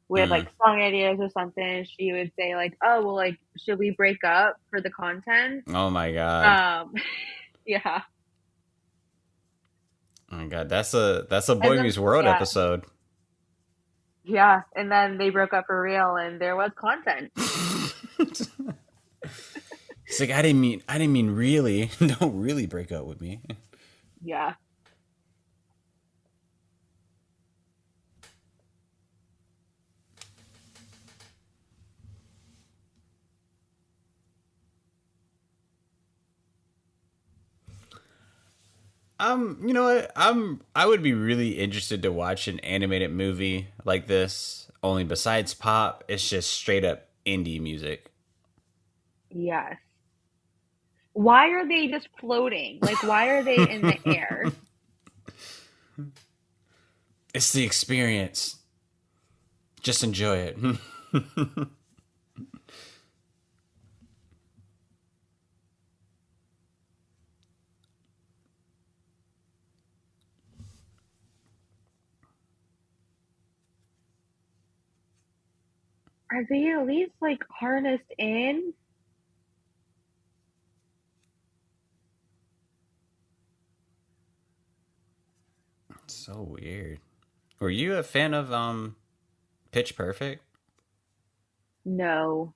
with Mm. like song ideas or something, she would say like, "Oh, well, like should we break up for the content?" Oh my god. Um, yeah, Oh my god. That's a and Boy then Meets World yeah, episode. yeah, and then they broke up for real, and there was content. He's like, I didn't mean really. Don't really break up with me. Yeah, You know what? I would be really interested to watch an animated movie like this. Only besides pop, it's just straight up indie music. yes. Why are they just floating? Like, why are they in the air? It's the experience. Just enjoy it. Are they at least like harnessed in? So weird. Were you a fan of Pitch Perfect? No.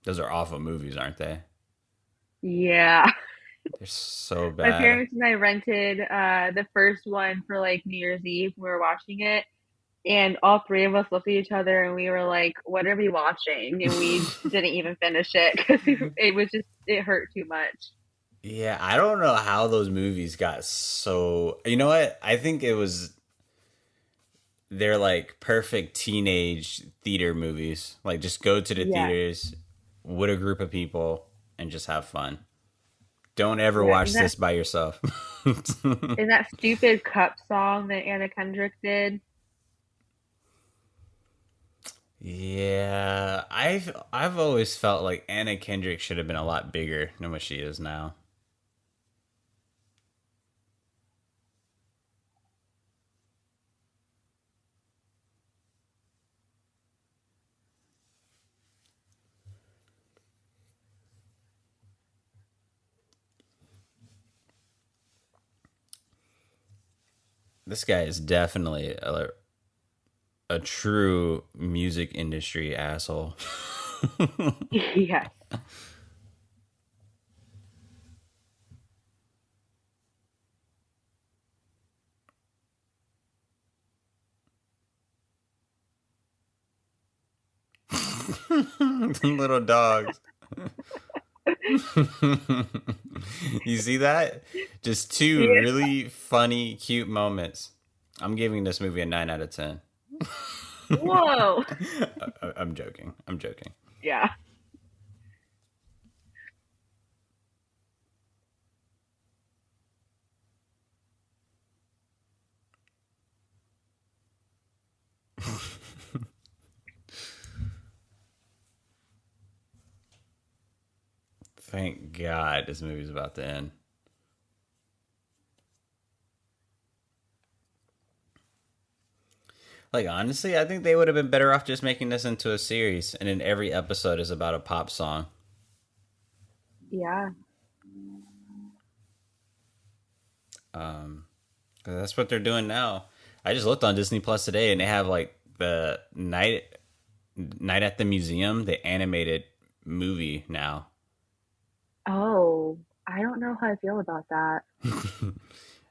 Those are awful movies, aren't they? Yeah. They're so My bad. parents and I rented the first one for like New Year's Eve. We were watching it, and all three of us looked at each other and we were like, "What are we watching?" And we didn't even finish it because it was just it hurt too much. Yeah, I don't know how those movies got so. You know what? I think it was they're like perfect teenage theater movies. Like just go to the Yeah, theaters with a group of people and just have fun. Don't ever yeah. watch this by yourself. In that stupid cup song that Anna Kendrick did. Yeah, I've always felt like Anna Kendrick should have been a lot bigger than what she is now. This guy is definitely a true music industry asshole. Yes. Little dogs. You see that? Just two Yeah. really funny, cute moments. I'm giving this movie a 9 out of 10. Whoa. I'm joking. I'm joking. Yeah. Thank God this movie's about to end. Like, honestly, I think they would have been better off just making this into a series, and then every episode is about a pop song. Yeah. 'Cause that's what they're doing now. I just looked on Disney Plus today, and they have like the Night at the Museum, the animated movie now. Oh, I don't know how I feel about that.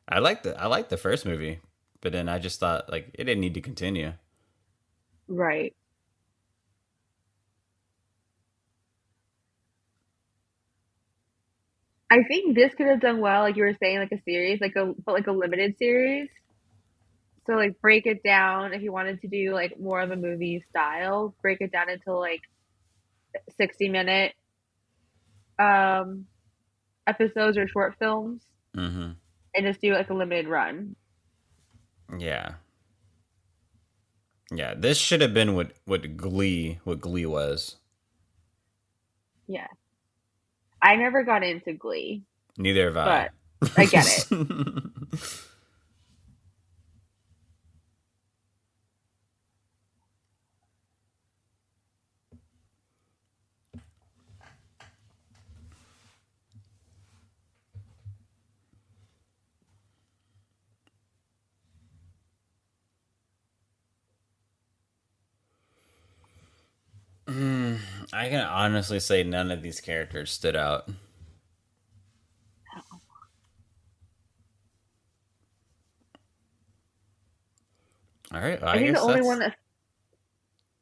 I like the first movie, but then I just thought like it didn't need to continue. Right. I think this could have done well, like you were saying, like a series, like a limited series. So like break it down if you wanted to do like more of a movie style, break it down into like 60-minute um episodes or short films Mm-hmm. and just do like a limited run. Yeah, yeah. This should have been what Glee was. Yeah. I never got into Glee, Neither have I. but I get it. I can honestly say none of these characters stood out. All right, well, I I think the guess only that's. one that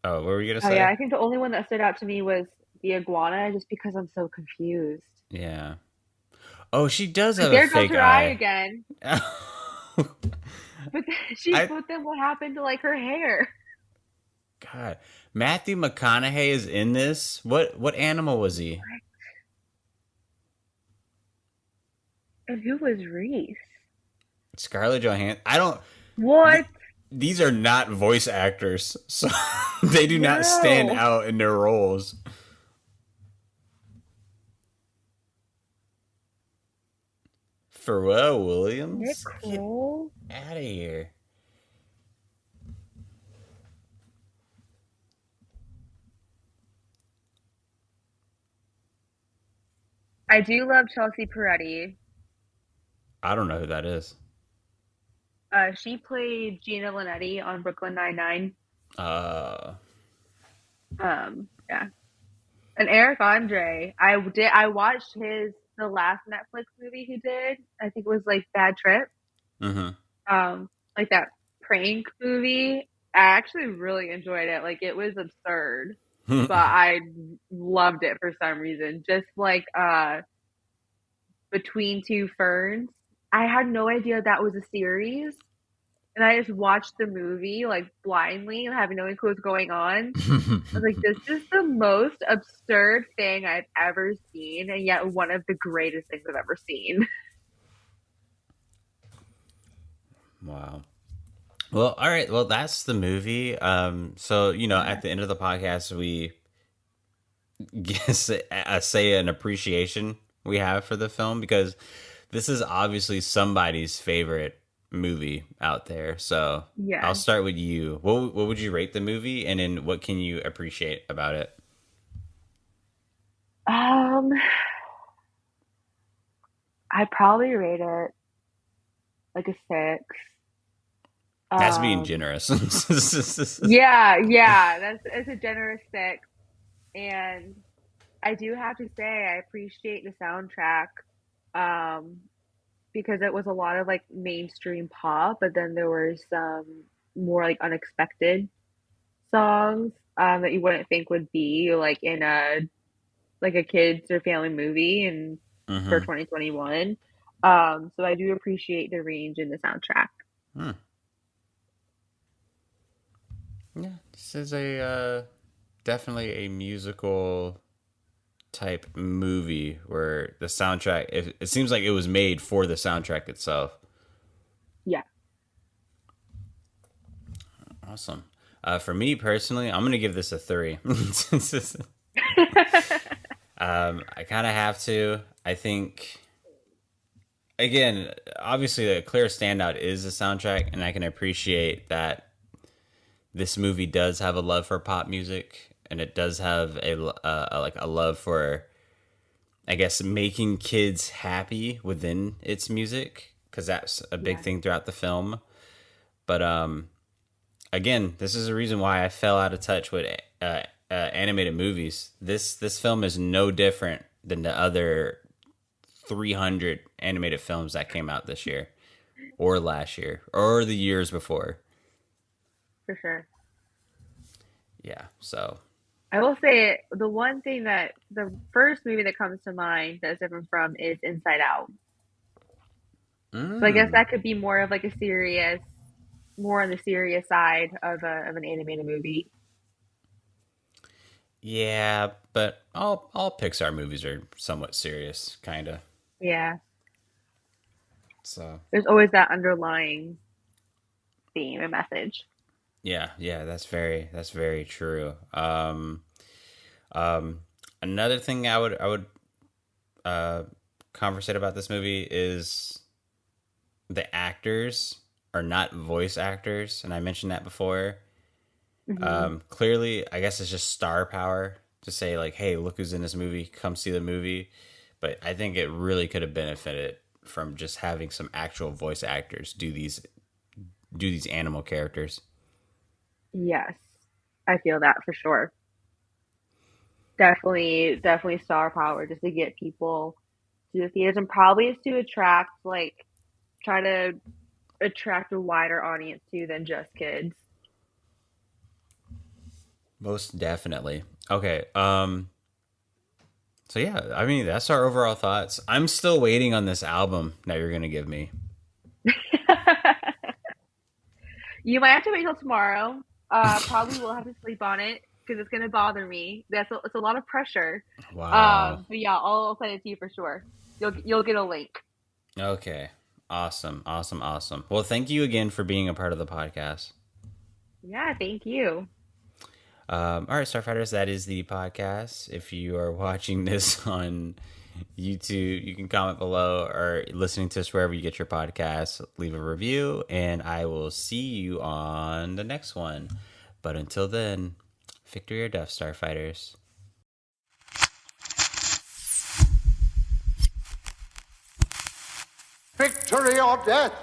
Oh, what were you gonna Oh yeah, say? I think the only one that stood out to me was the iguana just because I'm so confused. Yeah. Oh, she does Like have a there goes fake her eye eye. again. But I but then what happened to like her hair? God, Matthew McConaughey is in this. What animal was he? And who was Reese? Scarlett Johansson. I don't. th- What? these are not voice actors, so they do not stand No. out in their roles. Pharrell Nick Williams, get Kroll? out of here. I do love Chelsea Peretti. I don't know who that is. She played Gina Linetti on Brooklyn Nine-Nine. Uh, Yeah. And Eric Andre, I watched the last Netflix movie he did. I think it was like Bad Trip. mm-hmm. Like that prank movie. I actually really enjoyed it. Like it was absurd, but I loved it for some reason. Just like Between Two Ferns. I had no idea that was a series. And I just watched the movie like blindly and having no clue what's going on. I was like, this is the most absurd thing I've ever seen, and yet one of the greatest things I've ever seen. Wow. Well, all right. Well, that's the movie. So Yeah. at the end of the podcast, we guess say an appreciation we have for the film because this is obviously somebody's favorite movie out there. So I'll Yeah. start with you. What would you rate the movie, and then what can you appreciate about it? Um, I'd probably rate it like a 6. That's being Um, generous. yeah, yeah, it's a generous 6, and I do have to say I appreciate the soundtrack, um, because it was a lot of like mainstream pop, but then there were some more like unexpected songs that you wouldn't think would be like in a kids or family movie and for hmm 2021. So I do appreciate the range in the soundtrack. Hmm. Yeah, this is a definitely a musical type movie where the soundtrack it seems like it was made for the soundtrack itself. Yeah. Awesome. For me personally, I'm gonna give this a 3. I kind of have to. I think, again, obviously, a clear standout is the soundtrack, and I can appreciate that this movie does have a love for pop music, and it does have like a love for, I guess, making kids happy within its music, because that's a big Yeah. thing throughout the film. But again, this is a reason why I fell out of touch with animated movies. This film is no different than the other 300 animated films that came out this year, or last year, or the years before. For sure. Yeah, so I will say the one thing that the first movie that comes to mind that's different from is Inside Out. So I guess mm, that could be more of like a serious, more on the serious side of an animated movie. yeah, but all Pixar movies are somewhat serious, kind of. Yeah, So there's always that underlying theme and message. yeah, that's very true. Um, Another thing I would uh conversate about this movie is the actors are not voice actors, and I mentioned that before. Hmm. Clearly, I guess it's just star power to say like, "Hey, look who's in this movie! Come see the movie." But I think it really could have benefited from just having some actual voice actors do these animal characters. Yes, I feel that for sure. Definitely star power just to get people to the theaters, and probably is to attract like try to attract a wider audience too than just kids. Most definitely. Okay. So yeah, I mean that's our overall thoughts. I'm still waiting on this album that you're gonna give me. You might have to wait till tomorrow. Probably will have to sleep on it because it's gonna bother me. It's a lot of pressure. Wow. But yeah, I'll send it to you for sure. You'll get a link. Okay. Awesome. Awesome. Awesome. Well, thank you again for being a part of the podcast. Yeah, thank you. All right, Starfighters, that is the podcast. If you are watching this on YouTube, you can comment below, or listening to us wherever you get your podcasts. Leave a review, and I will see you on the next one. But until then, victory or death, Starfighters. Victory or death!